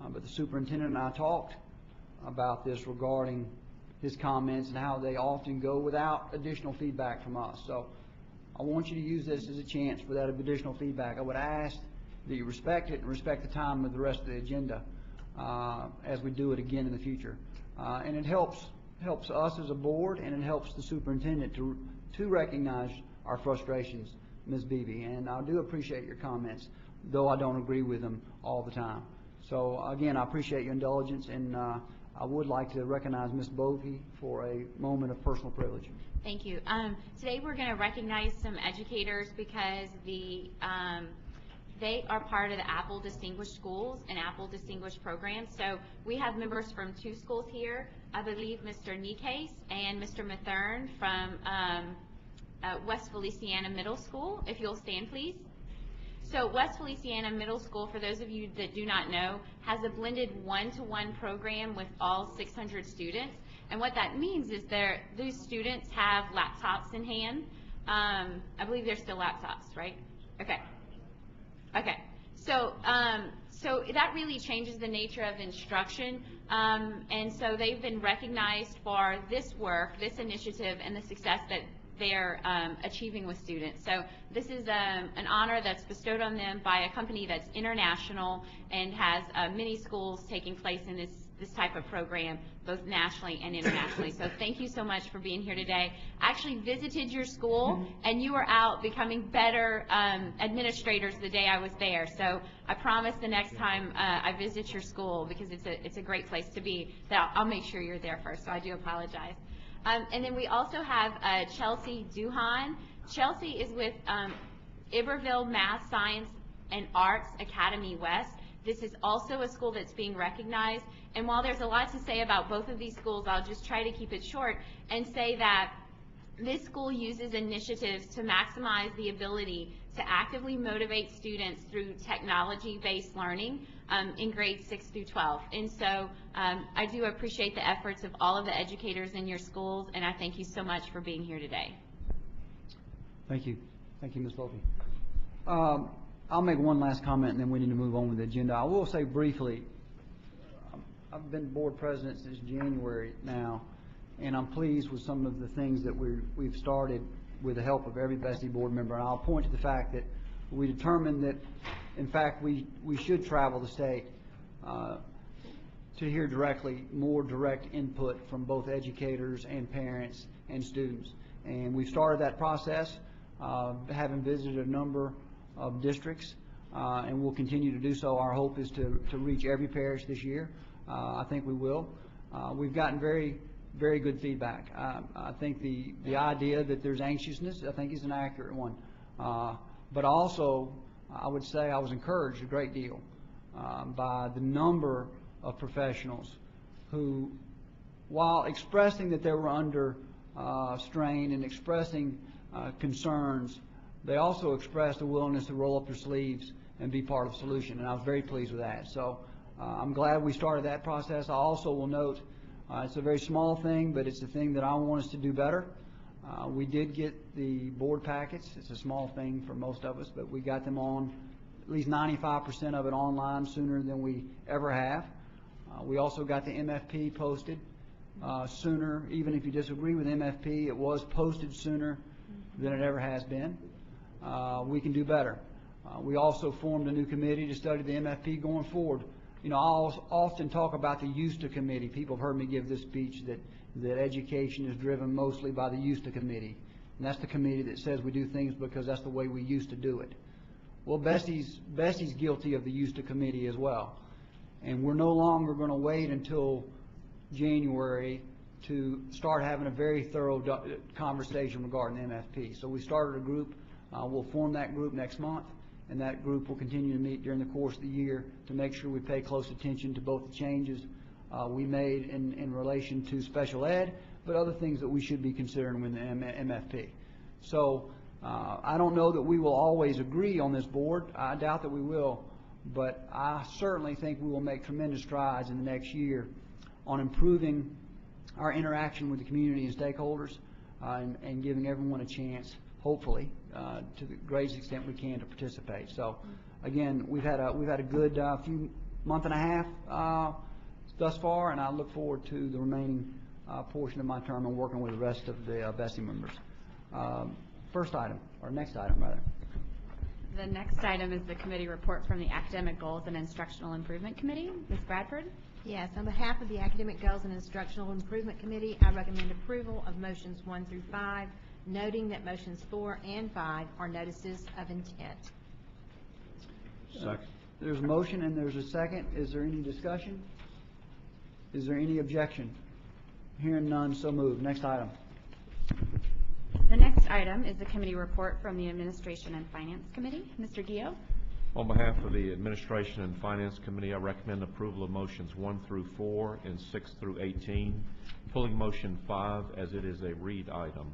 But the superintendent and I talked about this regarding his comments and how they often go without additional feedback from us. So I want you to use this as a chance for that additional feedback. I would ask that you respect it and respect the time of the rest of the agenda as we do it again in the future. And it helps us as a board, and it helps the superintendent to recognize our frustrations, Ms. Beebe. And I do appreciate your comments, though I don't agree with them all the time. So again, I appreciate your indulgence, and I would like to recognize Ms. Bovey for a moment of personal privilege. Thank you. Today we're going to recognize some educators because they are part of the Apple Distinguished Schools and Apple Distinguished Programs. So we have members from 2 schools here. I believe Mr. Nikes and Mr. Mathern from West Feliciana Middle School. If you'll stand, please. So West Feliciana Middle School, for those of you that do not know, has a blended 1-to-1 program with all 600 students. And what that means is these students have laptops in hand. I believe they're still laptops, right? Okay. Okay. So that really changes the nature of instruction. And so they've been recognized for this work, this initiative, and the success that they're achieving with students. So this is an honor that's bestowed on them by a company that's international and has many schools taking place in this type of program, both nationally and internationally. So thank you so much for being here today. I actually visited your school, and you were out becoming better administrators the day I was there. So I promise the next time I visit your school, because it's a great place to be, that I'll make sure you're there first. So I do apologize. And then we also have Chelsea Duhan. Chelsea is with Iberville Math, Science, and Arts Academy West. This is also a school that's being recognized. And while there's a lot to say about both of these schools, I'll just try to keep it short and say that this school uses initiatives to maximize the ability to actively motivate students through technology-based learning in grades 6 through 12. And so I do appreciate the efforts of all of the educators in your schools, and I thank you so much for being here today. Thank you. Thank you, Ms. Bovey. I'll make one last comment, and then we need to move on with the agenda. I will say briefly, I've been board president since January now, and I'm pleased with some of the things that we've started with the help of every BESE board member. And I'll point to the fact that we determined that, in fact, we should travel the state to hear more direct input from both educators and parents and students. And we've started that process, having visited a number of districts, and we'll continue to do so. Our hope is to reach every parish this year. I think we will. We've gotten very, very good feedback. I think the idea that there's anxiousness, I think, is an accurate one. But also, I would say I was encouraged a great deal by the number of professionals who, while expressing that they were under strain and expressing concerns, they also expressed a willingness to roll up their sleeves and be part of the solution, and I was very pleased with that. So I'm glad we started that process. I also will note it's a very small thing, but it's a thing that I want us to do better. We did get the board packets. It's a small thing for most of us, but we got them on, at least 95% of it online sooner than we ever have. We also got the MFP posted sooner. Even if you disagree with MFP, it was posted sooner than it ever has been. We can do better. We also formed a new committee to study the MFP going forward. You know, I'll often talk about the USTA committee. People have heard me give this speech that education is driven mostly by the USTA committee. And that's the committee that says we do things because that's the way we used to do it. Well, BESE's guilty of the USTA committee as well. And we're no longer going to wait until January to start having a very thorough conversation regarding the MFP. So we started a group. We'll form that group next month, and that group will continue to meet during the course of the year to make sure we pay close attention to both the changes we made in relation to special ed, but other things that we should be considering with the MFP. So I don't know that we will always agree on this board. I doubt that we will, but I certainly think we will make tremendous strides in the next year on improving our interaction with the community and stakeholders and giving everyone a chance, hopefully, to the greatest extent we can to participate. So again, we've had a good few month and a half thus far, and I look forward to the remaining portion of my term and working with the rest of the BESE members. First item, or next item rather. The next item is the committee report from the Academic Goals and Instructional Improvement Committee. Ms. Bradford? Yes, on behalf of the Academic Goals and Instructional Improvement Committee, I recommend approval of motions 1 through 5, noting that motions 4 and 5 are notices of intent. Second. There's a motion and there's a second. Is there any discussion? Is there any objection? Hearing none, so moved. Next item. The next item is the committee report from the Administration and Finance Committee. Mr. Gio? On behalf of the Administration and Finance Committee, I recommend approval of motions 1 through 4 and 6 through 18, pulling motion 5 as it is a read item.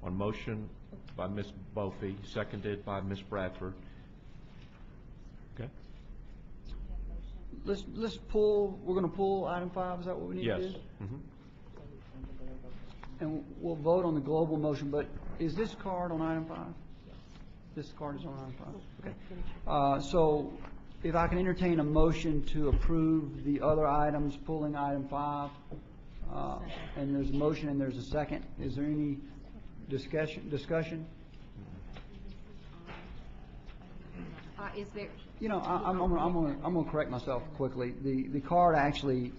On motion by Ms. Bophy, seconded by Ms. Bradford. Okay. Let's pull. We're going to pull item 5. Is that what we need Yes. to do? Mm-hmm. And we'll vote on the global motion. But is this card on item 5? This card is on item 5. Okay. So if I can entertain a motion to approve the other items, pulling item 5, and there's a motion and there's a second. Is there any discussion? Is there? You know, I'm going to correct myself quickly. The card actually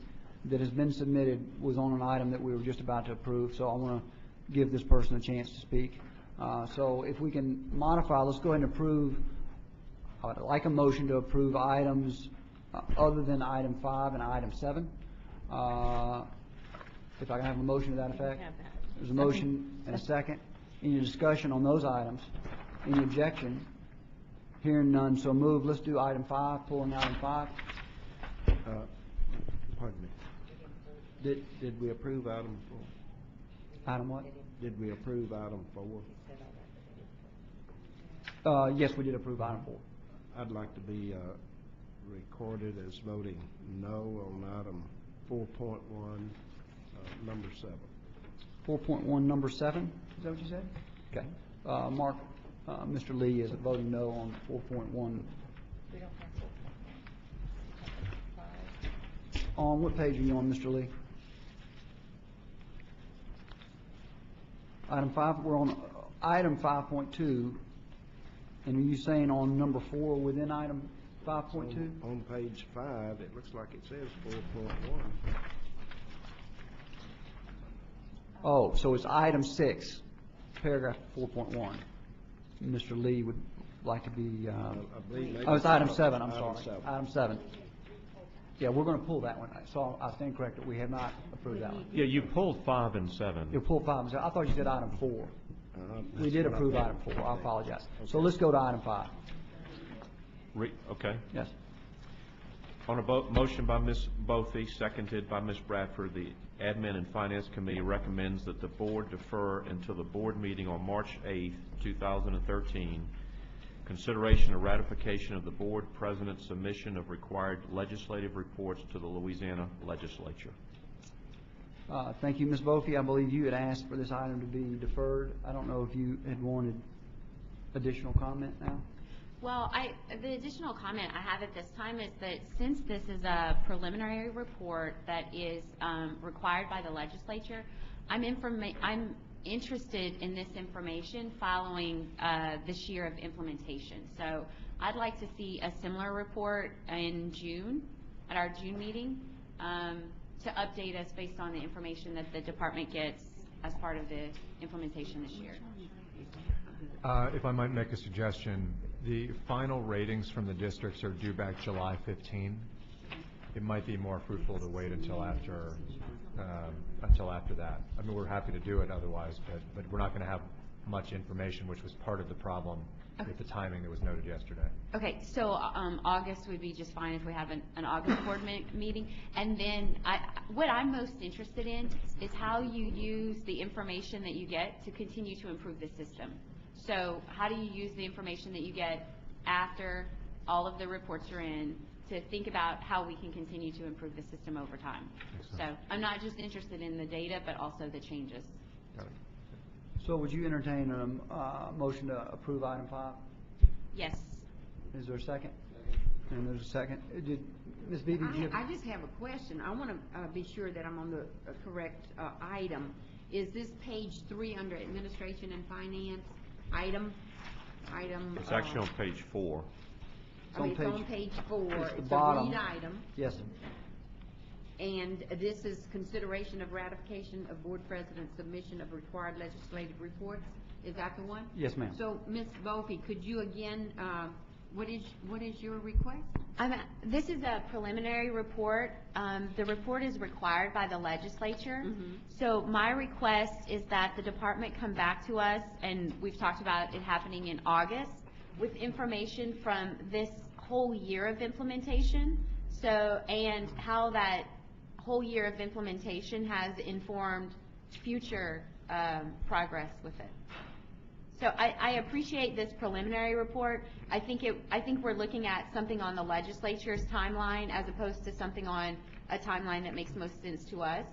that has been submitted was on an item that we were just about to approve, so I want to give this person a chance to speak. So if we can modify, let's go ahead and approve. I would like a motion to approve items other than item 5 and item 7. If I can have a motion to that effect. There's a motion and a second. Any discussion on those items? Any objection? Hearing none, so moved. Let's do item 5, pulling item 5. Pardon me. Did we approve item 4? Item what? Did we approve item 4? Yes, we did approve item 4. I'd like to be recorded as voting no on item 4.1, number 7. 4.1, number 7? Is that what you said? Okay. Mark, Mr. Lee is voting no on 4.1. On what page are you on, Mr. Lee? Item 5, we're on item 5.2, and are you saying on number 4 within item 5.2? On page 5, it looks like it says 4.1. Oh, so it's item 6, paragraph 4.1. Mr. Lee would like to be, oh, it's item 7, I'm sorry. Item 7. Yeah, we're going to pull that one. So I stand corrected. We have not approved that one. Yeah, you pulled 5 and 7. You pulled 5 and 7. I thought you said item 4. We did approve item 4. I apologize. Okay. So let's go to item 5. Okay. Yes. On a motion by Ms. Bophy, seconded by Ms. Bradford, the Admin and Finance Committee recommends that the board defer until the board meeting on March 8th, 2013, consideration or ratification of the board president's submission of required legislative reports to the Louisiana legislature. Thank you, Ms. Bophy. I believe you had asked for this item to be deferred. I don't know if you had wanted additional comment now. Well, the additional comment I have at this time is that since this is a preliminary report that is required by the legislature, I'm interested in this information following this year of implementation. So I'd like to see a similar report in June, at our June meeting, to update us based on the information that the department gets as part of the implementation this year. If I might make a suggestion, the final ratings from the districts are due back July 15. It might be more fruitful to wait until after that. I mean, we're happy to do it otherwise, but we're not going to have much information, which was part of the problem Okay. with the timing that was noted yesterday. Okay, so August would be just fine if we have an August board meeting. And then what I'm most interested in is how you use the information that you get to continue to improve the system. So how do you use the information that you get after all of the reports are in to think about how we can continue to improve the system over time? So I'm not just interested in the data, but also the changes. Got it. So would you entertain a motion to approve item 5? Yes. Is there a second? And there's a second. Ms. Beebe, did you have? I just have a question. I want to be sure that I'm on the correct item. Is this page 3 under Administration and Finance item? It's actually on page 4. It's on page 4. It's the It's bottom. a read item. Yes, sir. And this is consideration of ratification of board president's submission of required legislative reports. Is that the one? Yes, ma'am. So, Ms. Volpe, could you again, what is your request? This is a preliminary report. The report is required by the legislature. So my request is that the department come back to us, and we've talked about it happening in August, with information from this whole year of implementation. So, and how that whole year of implementation has informed future progress with it. So I appreciate this preliminary report. I think we're looking at something on the legislature's timeline as opposed to something on a timeline that makes most sense to us.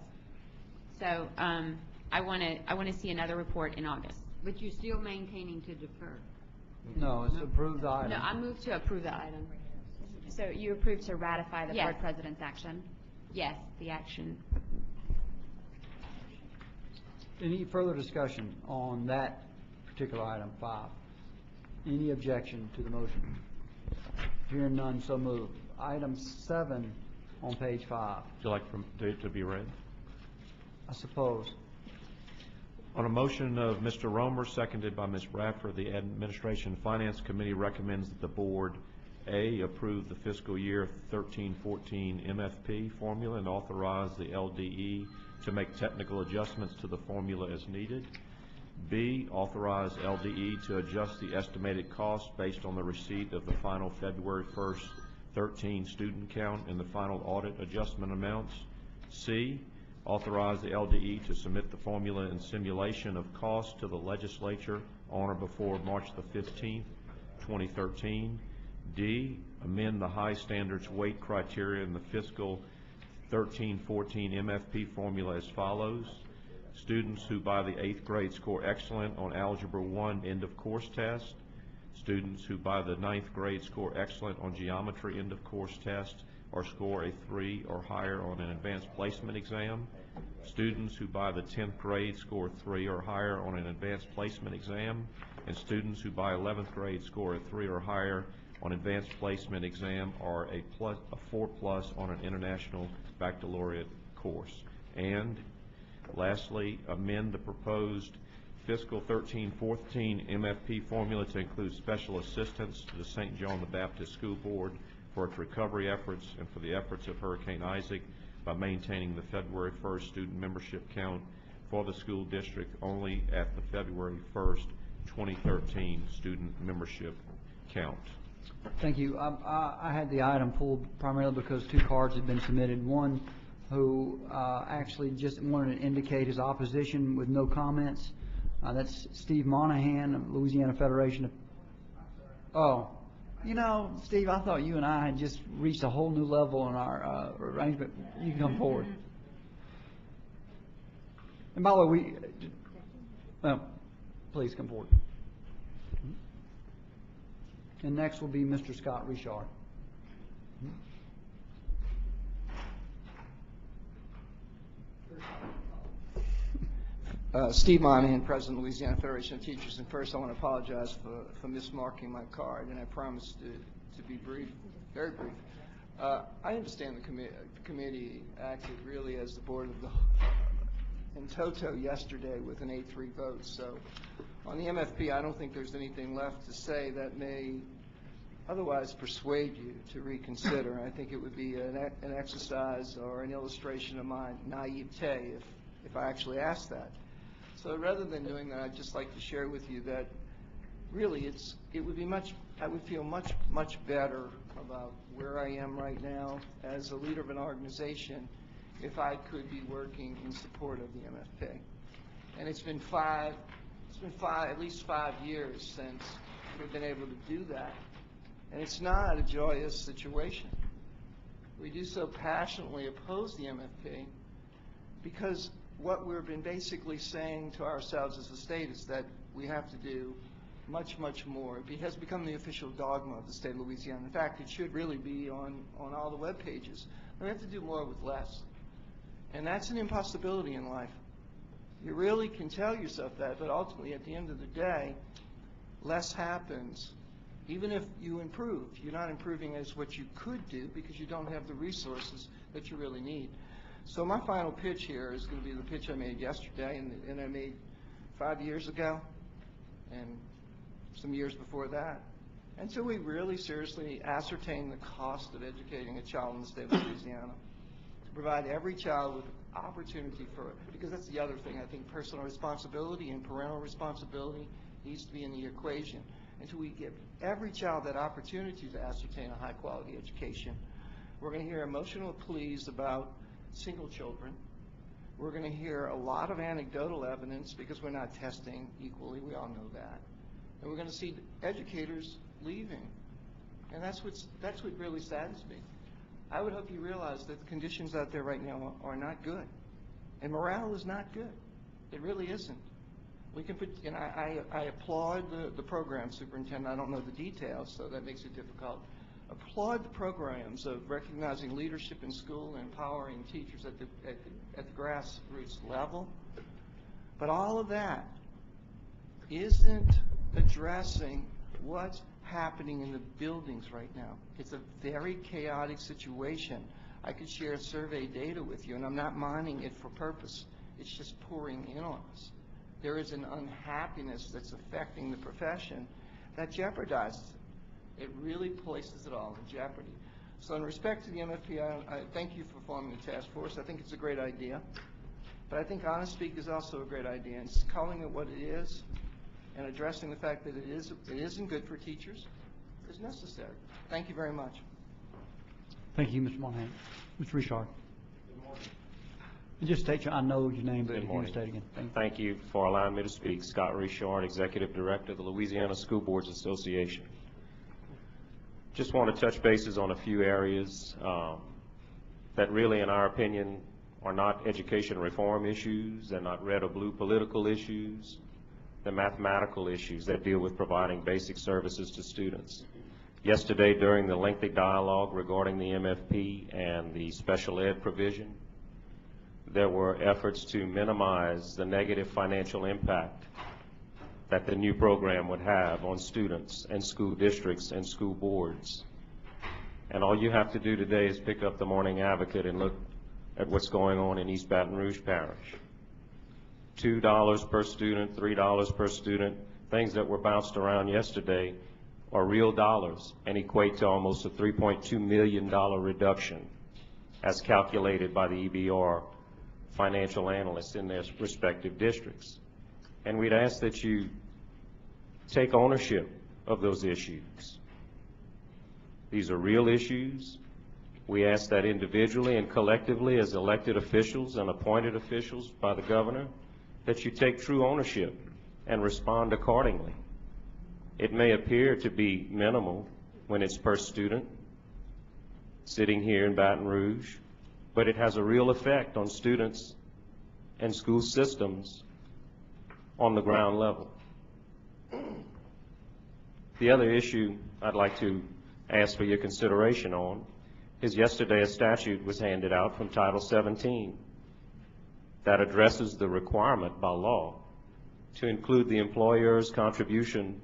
So I want to see another report in August. But you're still maintaining to defer? No, it's approved item. No, I move to approve the item. So you approve to ratify the Yes. board president's action? Yes, the action. Any further discussion on that particular item 5? Any objection to the motion? Hearing none, so moved. Item 7 on page 5, Would you like it to be read? I suppose. On a motion of Mr. Romer, seconded by Ms. Bradford, the Administration and Finance Committee recommends that the Board, A, approve the fiscal year 13-14 MFP formula and authorize the LDE to make technical adjustments to the formula as needed. B, authorize LDE to adjust the estimated cost based on the receipt of the final February 1st 13 student count and the final audit adjustment amounts. C, authorize the LDE to submit the formula and simulation of cost to the legislature on or before March the 15th, 2013. D, amend the high standards weight criteria in the fiscal 13-14 MFP formula as follows. Students who by the 8th grade score excellent on Algebra 1 end of course test. Students who by the 9th grade score excellent on Geometry end of course test or score a 3 or higher on an advanced placement exam. Students who by the 10th grade score 3 or higher on an advanced placement exam. And students who by 11th grade score a 3 or higher on advanced placement exam or a 4+ on an international baccalaureate course. And lastly, amend the proposed fiscal 13-14 MFP formula to include special assistance to the St. John the Baptist School Board for its recovery efforts and for the efforts of Hurricane Isaac by maintaining the February 1st student membership count for the school district only at the February 1st, 2013 student membership count. Thank you. I had the item pulled primarily because 2 cards had been submitted. One who actually just wanted to indicate his opposition with no comments. That's Steve Monahan of Louisiana Federation of... Oh, you know, Steve, I thought you and I had just reached a whole new level in our arrangement. You can come forward. And by the way, please come forward. And next will be Mr. Scott Richard. Steve Monahan, President of Louisiana Federation of Teachers. And first I want to apologize for mismarking my card, and I promise to be brief, very brief. I understand the committee acted really as the board of the in toto yesterday with an 8-3 vote. So on the MFP, I don't think there's anything left to say that may otherwise persuade you to reconsider. I think it would be an exercise or an illustration of my naivete if I actually asked that. So rather than doing that, I'd just like to share with you that really I would feel much better about where I am right now as a leader of an organization if I could be working in support of the MFP. And it's been at least 5 years since we've been able to do that. And it's not a joyous situation. We do so passionately oppose the MFP because what we've been basically saying to ourselves as a state is that we have to do much more. It has become the official dogma of the state of Louisiana. In fact, it should really be on all the web pages. We have to do more with less. And that's an impossibility in life. You really can tell yourself that, but ultimately at the end of the day, less happens. Even if you improve, you're not improving as what you could do because you don't have the resources that you really need. So my final pitch here is going to be the pitch I made yesterday and I made 5 years ago and some years before that. Until we really seriously ascertain the cost of educating a child in the state of Louisiana, to provide every child with opportunity for it, because that's the other thing. I think personal responsibility and parental responsibility needs to be in the equation. Until we give every child that opportunity to ascertain a high-quality education, we're going to hear emotional pleas about single children. We're going to hear a lot of anecdotal evidence because we're not testing equally. We all know that. And we're going to see educators leaving. And that's what really saddens me. I would hope you realize that the conditions out there right now are not good. And morale is not good. It really isn't. We can put, and I applaud the program superintendent. I don't know the details, so that makes it difficult. Applaud the programs of recognizing leadership in school and empowering teachers at the grassroots level. But all of that isn't addressing what's happening in the buildings right now. It's a very chaotic situation. I could share survey data with you, and I'm not mining it for purpose. It's just pouring in on us. There is an unhappiness that's affecting the profession that jeopardizes it. It really places it all in jeopardy. So in respect to the MFP, I thank you for forming the task force. I think it's a great idea. But I think honest speak is also a great idea. And calling it what it is and addressing the fact that it isn't good for teachers is necessary. Thank you very much. Thank you, Mr. Monahan. Mr. Richard. Just state I know your name, but if you can state again. Thank you for allowing me to speak. Scott Richard, Executive Director of the Louisiana School Boards Association. Just want to touch bases on a few areas that really, in our opinion, are not education reform issues. They're not red or blue political issues. They're mathematical issues that deal with providing basic services to students. Yesterday, during the lengthy dialogue regarding the MFP and the special ed provision, there were efforts to minimize the negative financial impact that the new program would have on students and school districts and school boards. And all you have to do today is pick up the Morning Advocate and look at what's going on in East Baton Rouge Parish. $2 per student, $3 per student, things that were bounced around yesterday are real dollars and equate to almost a $3.2 million reduction as calculated by the EBR financial analysts in their respective districts. And we'd ask that you take ownership of those issues. These are real issues. We ask that individually and collectively as elected officials and appointed officials by the governor, that you take true ownership and respond accordingly. It may appear to be minimal when it's per student sitting here in Baton Rouge, but it has a real effect on students and school systems on the ground level. The other issue I'd like to ask for your consideration on is yesterday a statute was handed out from Title 17 that addresses the requirement by law to include the employer's contribution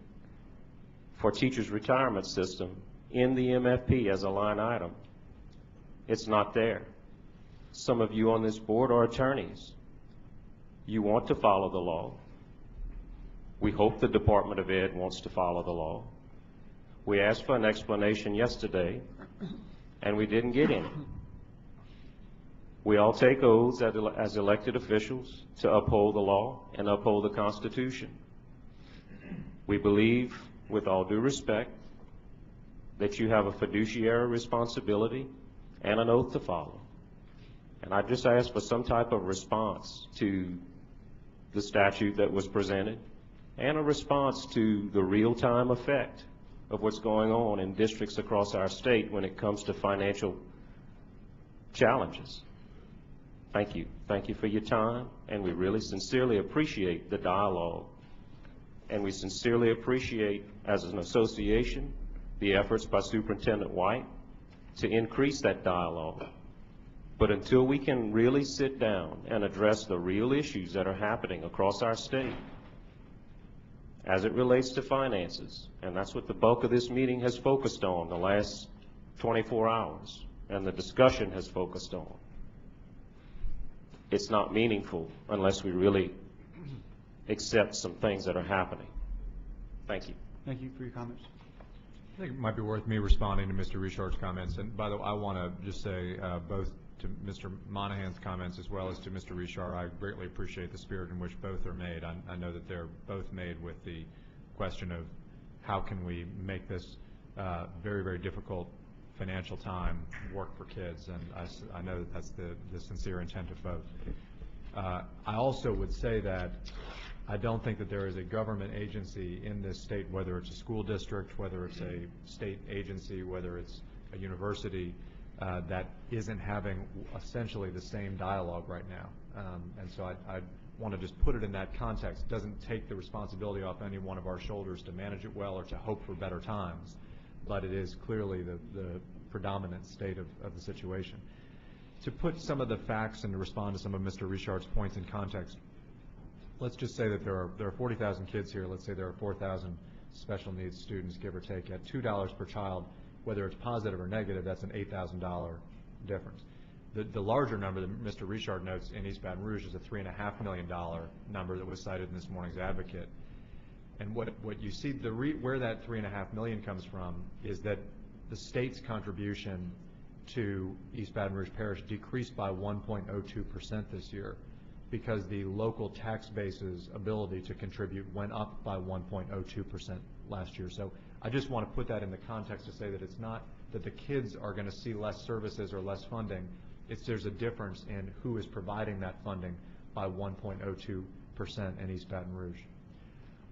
for teachers' retirement system in the MFP as a line item. It's not there. Some of you on this board are attorneys. You want to follow the law. We hope the Department of Ed wants to follow the law. We asked for an explanation yesterday, and we didn't get any. We all take oaths as elected officials to uphold the law and uphold the Constitution. We believe, with all due respect, that you have a fiduciary responsibility and an oath to follow. And I just ask for some type of response to the statute that was presented and a response to the real-time effect of what's going on in districts across our state when it comes to financial challenges. Thank you. Thank you for your time, and we really sincerely appreciate the dialogue. And we sincerely appreciate, as an association, the efforts by Superintendent White to increase that dialogue. But until we can really sit down and address the real issues that are happening across our state as it relates to finances, and that's what the bulk of this meeting has focused on the last 24 hours, and the discussion has focused on, it's not meaningful unless we really accept some things that are happening. Thank you. Thank you for your comments. I think it might be worth me responding to Mr. Richard's comments. And by the way, I want to just say both to Mr. Monahan's comments as well as to Mr. Richard, I greatly appreciate the spirit in which both are made. I know that they're both made with the question of how can we make this very, very difficult financial time work for kids, and I know that that's the sincere intent of both. I also would say that I don't think that there is a government agency in this state, whether it's a school district, whether it's a state agency, whether it's a university, that isn't having essentially the same dialogue right now. And so I want to just put it in that context. It doesn't take the responsibility off any one of our shoulders to manage it well or to hope for better times, but it is clearly the predominant state of the situation. To put some of the facts and to respond to some of Mr. Richard's points in context, let's just say that there are 40,000 kids here. Let's say there are 4,000 special needs students, give or take, at $2 per child. Whether it's positive or negative, that's an $8,000 difference. The larger number that Mr. Richard notes in East Baton Rouge is a $3.5 million number that was cited in this morning's Advocate. And what you see, where that $3.5 million comes from is that the state's contribution to East Baton Rouge Parish decreased by 1.02% this year because the local tax base's ability to contribute went up by 1.02% last year. So I just want to put that in the context to say that it's not that the kids are going to see less services or less funding. There's a difference in who is providing that funding by 1.02% in East Baton Rouge.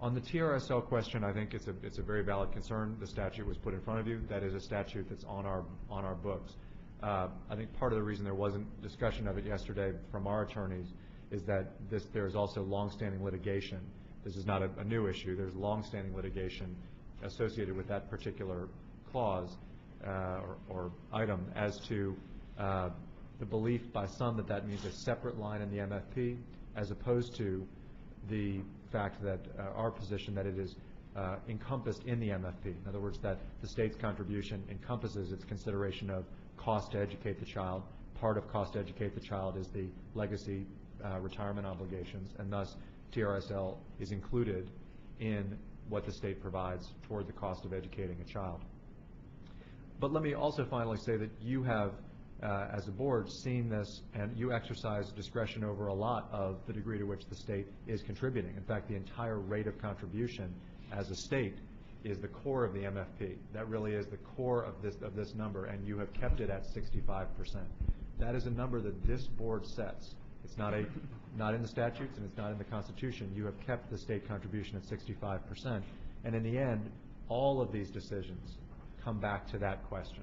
On the TRSL question, I think it's a very valid concern. The statute was put in front of you. That is a statute that's on our books. I think part of the reason there wasn't discussion of it yesterday from our attorneys is that there is also longstanding litigation. This is not a new issue. There's longstanding litigation associated with that particular clause or item as to the belief by some that means a separate line in the MFP, as opposed to the fact that our position that it is encompassed in the MFP. In other words, that the state's contribution encompasses its consideration of cost to educate the child. Part of cost to educate the child is the legacy retirement obligations, and thus TRSL is included in what the state provides toward the cost of educating a child. But let me also finally say that you have, as a board, seen this, and you exercise discretion over a lot of the degree to which the state is contributing. In fact, the entire rate of contribution as a state is the core of the MFP. That really is the core of this number, and you have kept it at 65%. That is a number that this board sets. It's not in the statutes and it's not in the Constitution. You have kept the state contribution at 65%, and in the end, all of these decisions come back to that question,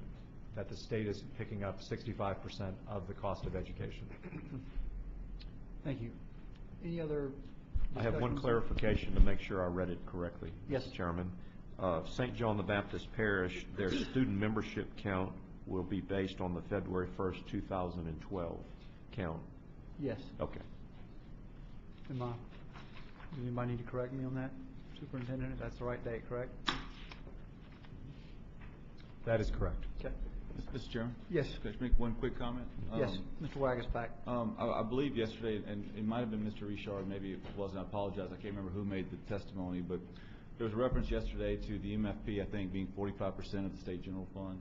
that the state is picking up 65% of the cost of education. Thank you. Any other I have one discussions? clarification to make sure I read it correctly, Yes. Mr. Chairman. St. John the Baptist Parish, their student membership count will be based on the February 1st, 2012 count. Yes. Okay. Does anybody need to correct me on that, Superintendent? If that's the right date, correct? That is correct. Okay. Mr. Chairman? Yes. Could I make one quick comment? Yes, Mr. Wagasback. I believe yesterday, and it might have been Mr. Richard, maybe it wasn't, I apologize, I can't remember who made the testimony, but there was a reference yesterday to the MFP, I think, being 45% of the state general fund.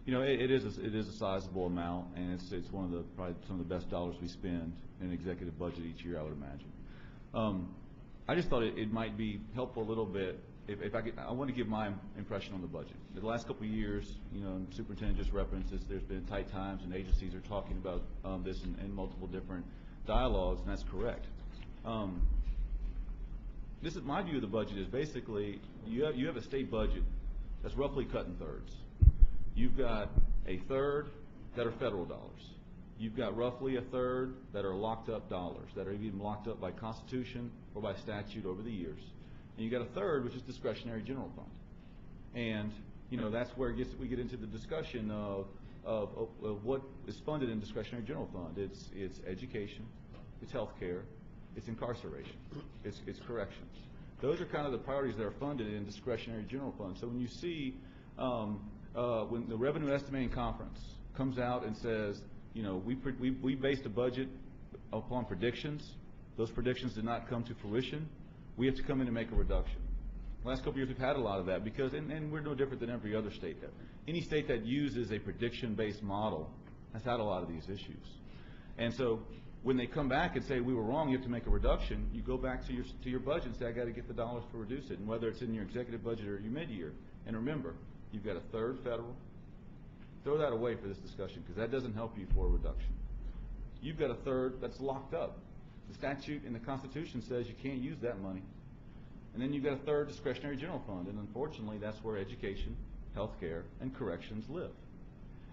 You know, it is a sizable amount, and it's one of the, probably some of the best dollars we spend in an executive budget each year, I would imagine. I just thought it might be helpful a little bit if I could, I want to give my impression on the budget. The last couple of years, you know, and the superintendent just references, there's been tight times and agencies are talking about this in multiple different dialogues, and that's correct. This is my view of the budget is basically you have a state budget that's roughly cut in thirds. You've got a third that are federal dollars. You've got roughly a third that are locked up dollars, that are even locked up by Constitution or by statute over the years. And you've got a third, which is discretionary general fund. And, you know, that's where we get into the discussion of what is funded in discretionary general fund. It's education, it's health care, it's incarceration, it's corrections. Those are kind of the priorities that are funded in discretionary general fund. So when you see when the Revenue Estimating Conference comes out and says, you know, we based a budget upon predictions. Those predictions did not come to fruition. We have to come in and make a reduction. The last couple of years we've had a lot of that because, and we're no different than every other state. Any state that uses a prediction-based model has had a lot of these issues. And so when they come back and say we were wrong, you have to make a reduction, you go back to your budget and say I got to get the dollars to reduce it, and whether it's in your executive budget or your mid-year. And remember, you've got a third federal. Throw that away for this discussion because that doesn't help you for a reduction. You've got a third that's locked up. The statute in the Constitution says you can't use that money. And then you've got a third discretionary general fund, and unfortunately that's where education, health care, and corrections live.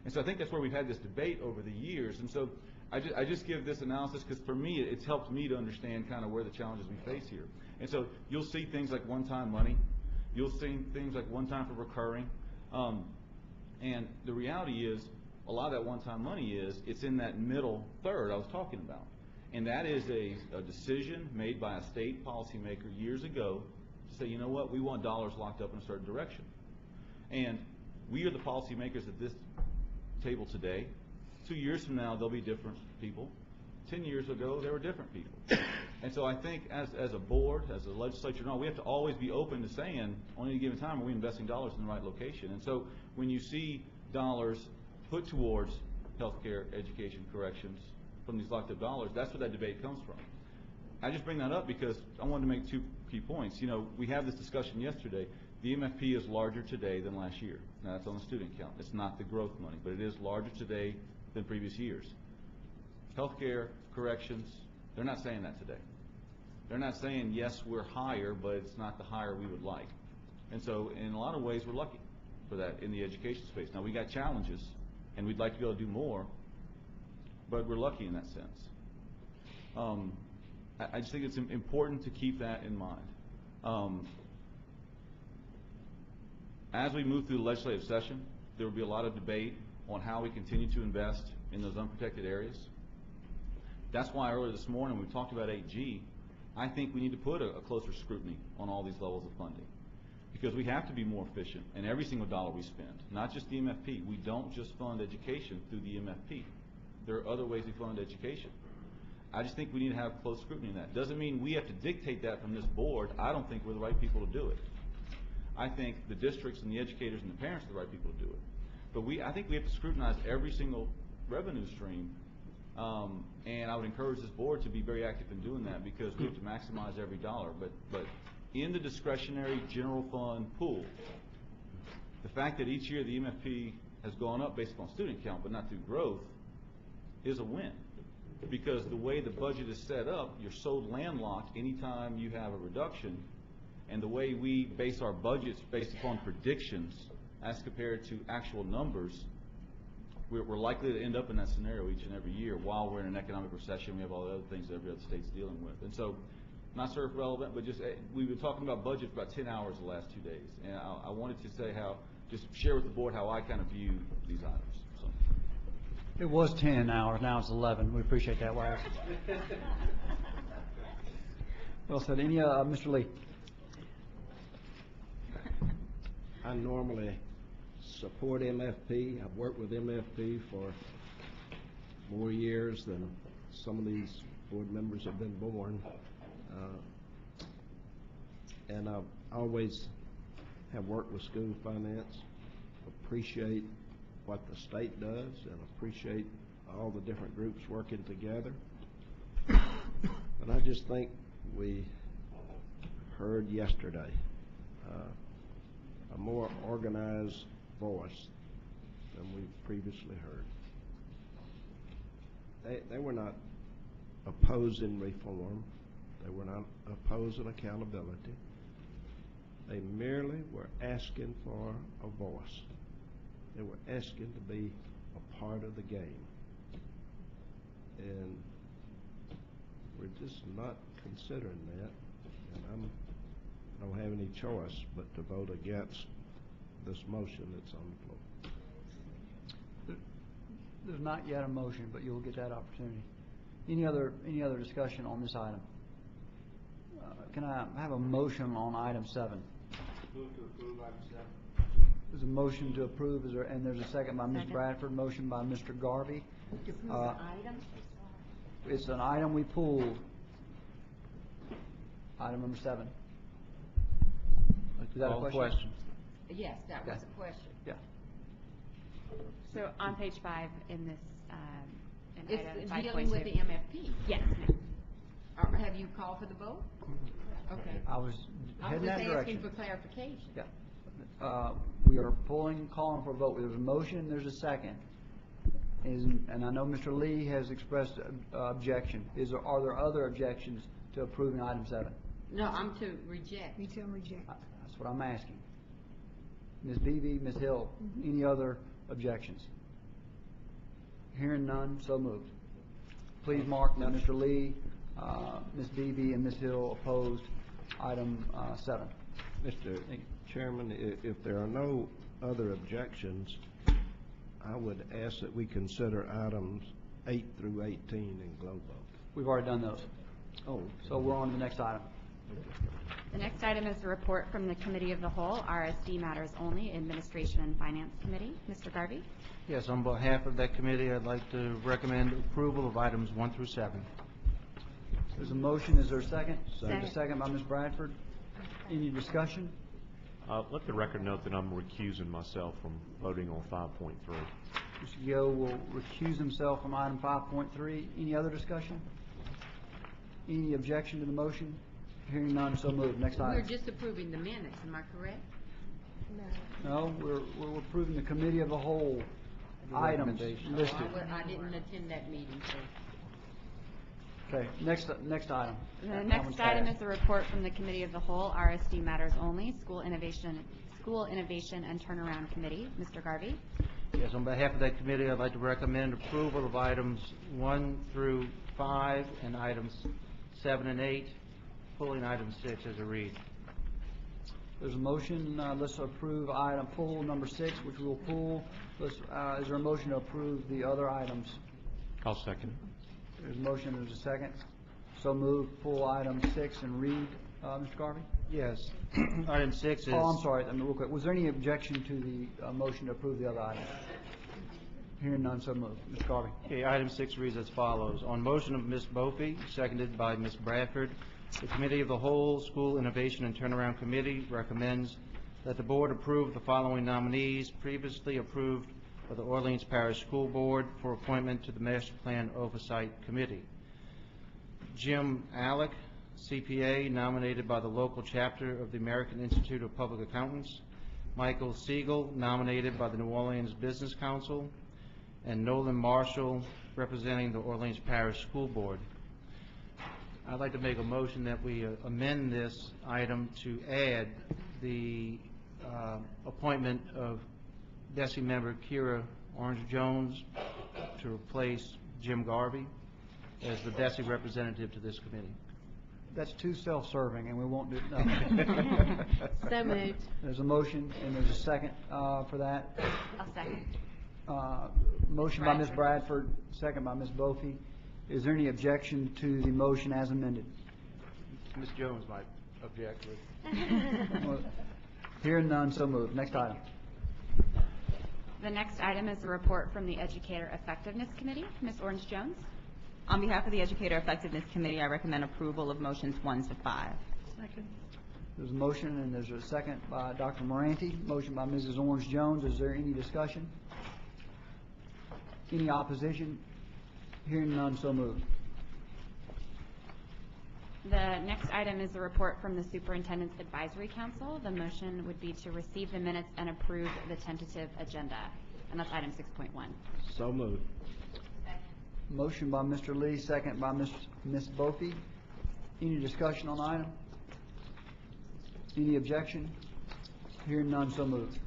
And so I think that's where we've had this debate over the years. And so I just give this analysis because for me it's helped me to understand kind of where the challenges we face here. And so you'll see things like one-time money. You'll see things like one-time for recurring. And the reality is a lot of that one-time money it's in that middle third I was talking about. And that is a decision made by a state policymaker years ago to say, you know what, we want dollars locked up in a certain direction. And we are the policymakers at this table today. 2 years from now, there'll be different people. 10 years ago, there were different people. And so I think as a board, as a legislature, we have to always be open to saying, on any given time, are we investing dollars in the right location? And so when you see dollars put towards healthcare, education, corrections, from these locked up dollars, that's where that debate comes from. I just bring that up because I wanted to make 2 key points. You know, we had this discussion yesterday. The MFP is larger today than last year. Now, that's on the student count. It's not the growth money, but it is larger today than previous years. Healthcare, corrections, they're not saying that today. They're not saying, yes, we're higher, but it's not the higher we would like. And so in a lot of ways, we're lucky for that in the education space. Now, we got challenges, and we'd like to be able to do more, but we're lucky in that sense. I just think it's important to keep that in mind. As we move through the legislative session, there will be a lot of debate on how we continue to invest in those unprotected areas. That's why earlier this morning when we talked about 8G, I think we need to put a closer scrutiny on all these levels of funding because we have to be more efficient in every single dollar we spend, not just the MFP. We don't just fund education through the MFP. There are other ways we fund education. I just think we need to have close scrutiny in that. Doesn't mean we have to dictate that from this board. I don't think we're the right people to do it. I think the districts and the educators and the parents are the right people to do it. But I think we have to scrutinize every single revenue stream, and I would encourage this board to be very active in doing that because we have to maximize every dollar. But in the discretionary general fund pool, the fact that each year the MFP has gone up based upon student count but not through growth is a win. Because the way the budget is set up, you're so landlocked anytime you have a reduction, and the way we base our budgets based upon predictions as compared to actual numbers, we're likely to end up in that scenario each and every year while we're in an economic recession. We have all the other things that every other state's dealing with. And so, not sort of relevant, but just we've been talking about budget for about 10 hours the last 2 days. And I wanted to say just share with the board how I kind of view these items. So. It was 10 hours, now it's 11. We appreciate that, Wise. Well said. Any, Mr. Lee? I normally support MFP. I've worked with MFP for more years than some of these board members have been born. And I always have worked with school finance, appreciate what the state does and appreciate all the different groups working together. And I just think we heard yesterday a more organized voice than we've previously heard. They were not opposing reform. They were not opposing accountability. They merely were asking for a voice. They were asking to be a part of the game. And we're just not considering that. And I don't have any choice but to vote against this motion that's on the floor. There's not yet a motion, but you'll get that opportunity. Any other discussion on this item? Can I have a motion on item 7? Move to approve item 7. There's a motion to approve, and there's a second by Ms. Bradford, motion by Mr. Garvey. It's an item we pulled. Item number 7. Is that a question? Yes, that was a question. Yeah. So on page 5 in this, in item It's 5.2. dealing with the MFP. Yes, ma'am. Have you called for the vote? Okay. I was heading that just direction. asking for clarification. Yeah. We are calling for a vote. There's a motion, there's a second. And I know Mr. Lee has expressed objection. Are there other objections to approving item 7? No, I'm to reject. Me too, reject. That's what I'm asking. Ms. Beebe, Ms. Hill, any other objections? Hearing none, so moved. Please mark that Mr. Lee, Ms. Beebe, and Ms. Hill opposed item 7. Mr. Chairman, if there are no other objections, I would ask that we consider items 8 through 18 in global. We've already done those. Oh. So we're on to the next item. The next item is a report from the Committee of the Whole, RSD Matters Only, Administration and Finance Committee. Mr. Garvey? Yes, on behalf of that committee, I'd like to recommend approval of items 1 through 7. There's a motion. Is there a second? Second. A second by Ms. Bradford. Any discussion? Let the record note that I'm recusing myself from voting on 5.3. Mr. Yo will recuse himself from item 5.3. Any other discussion? Any objection to the motion? Hearing none, so moved. Next We're item. just approving the minutes, am I correct? No, we're approving the Committee of the Whole items listed. I didn't attend that meeting, so. Okay, next item. The That next one's item passed. is a report from the Committee of the Whole, RSD Matters Only, School Innovation and Turnaround Committee. Mr. Garvey? Yes, on behalf of that committee, I'd like to recommend approval of items 1 through 5 and items 7 and 8, pulling item 6 as a read. There's a motion. Let's approve item pull number 6, which we'll pull. Is there a motion to approve the other items? I'll second. There's a motion. There's a second. So move. Pull item 6 and read. Mr. Garvey? Yes. Item 6 is... Oh, I'm sorry. Real quick. Was there any objection to the motion to approve the other items? Hearing none, so moved. Mr. Garvey? Okay, item 6 reads as follows. On motion of Ms. Bophy, seconded by Ms. Bradford, the Committee of the Whole School Innovation and Turnaround Committee recommends that the Board approve the following nominees previously approved by the Orleans Parish School Board for appointment to the Master Plan Oversight Committee. Jim Alec, CPA, nominated by the local chapter of the American Institute of Public Accountants. Michael Siegel, nominated by the New Orleans Business Council. And Nolan Marshall, representing the Orleans Parish School Board. I'd like to make a motion that we amend this item to add the appointment of BESE member Kira Orange-Jones to replace Jim Garvey as the BESE representative to this committee. That's too self-serving, and we won't do no. So moved. There's a motion, and there's a second for that. I'll second. Motion by Ms. Bradford, second by Ms. Bophy. Is there any objection to the motion as amended? Ms. Jones might object with. Well, hearing none, so moved. Next item. The next item is a report from the Educator Effectiveness Committee. Ms. Orange-Jones? On behalf of the Educator Effectiveness Committee, I recommend approval of motions 1 to 5. Second. There's a motion, and there's a second by Dr. Moranti. Motion by Mrs. Orange-Jones. Is there any discussion? Any opposition? Hearing none, so moved. The next item is a report from the Superintendent's Advisory Council. The motion would be to receive the minutes and approve the tentative agenda, and that's item 6.1. So moved. Motion by Mr. Lee, second by Ms. Bophy. Any discussion on the item? Any objection? Hearing none, so moved.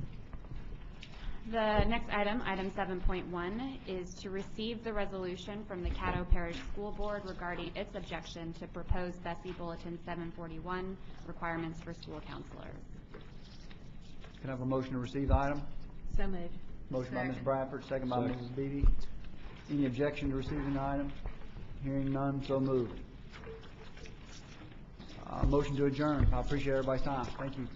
The next item, item 7.1, is to receive the resolution from the Caddo Parish School Board regarding its objection to proposed BESE Bulletin 741 requirements for school counselors. Can I have a motion to receive the item? So moved. Motion by Ms. Second. Bradford, second by Second. Mrs. Beebe. Any objection to receiving the item? Hearing none, so moved. Motion to adjourn. I appreciate everybody's time. Thank you.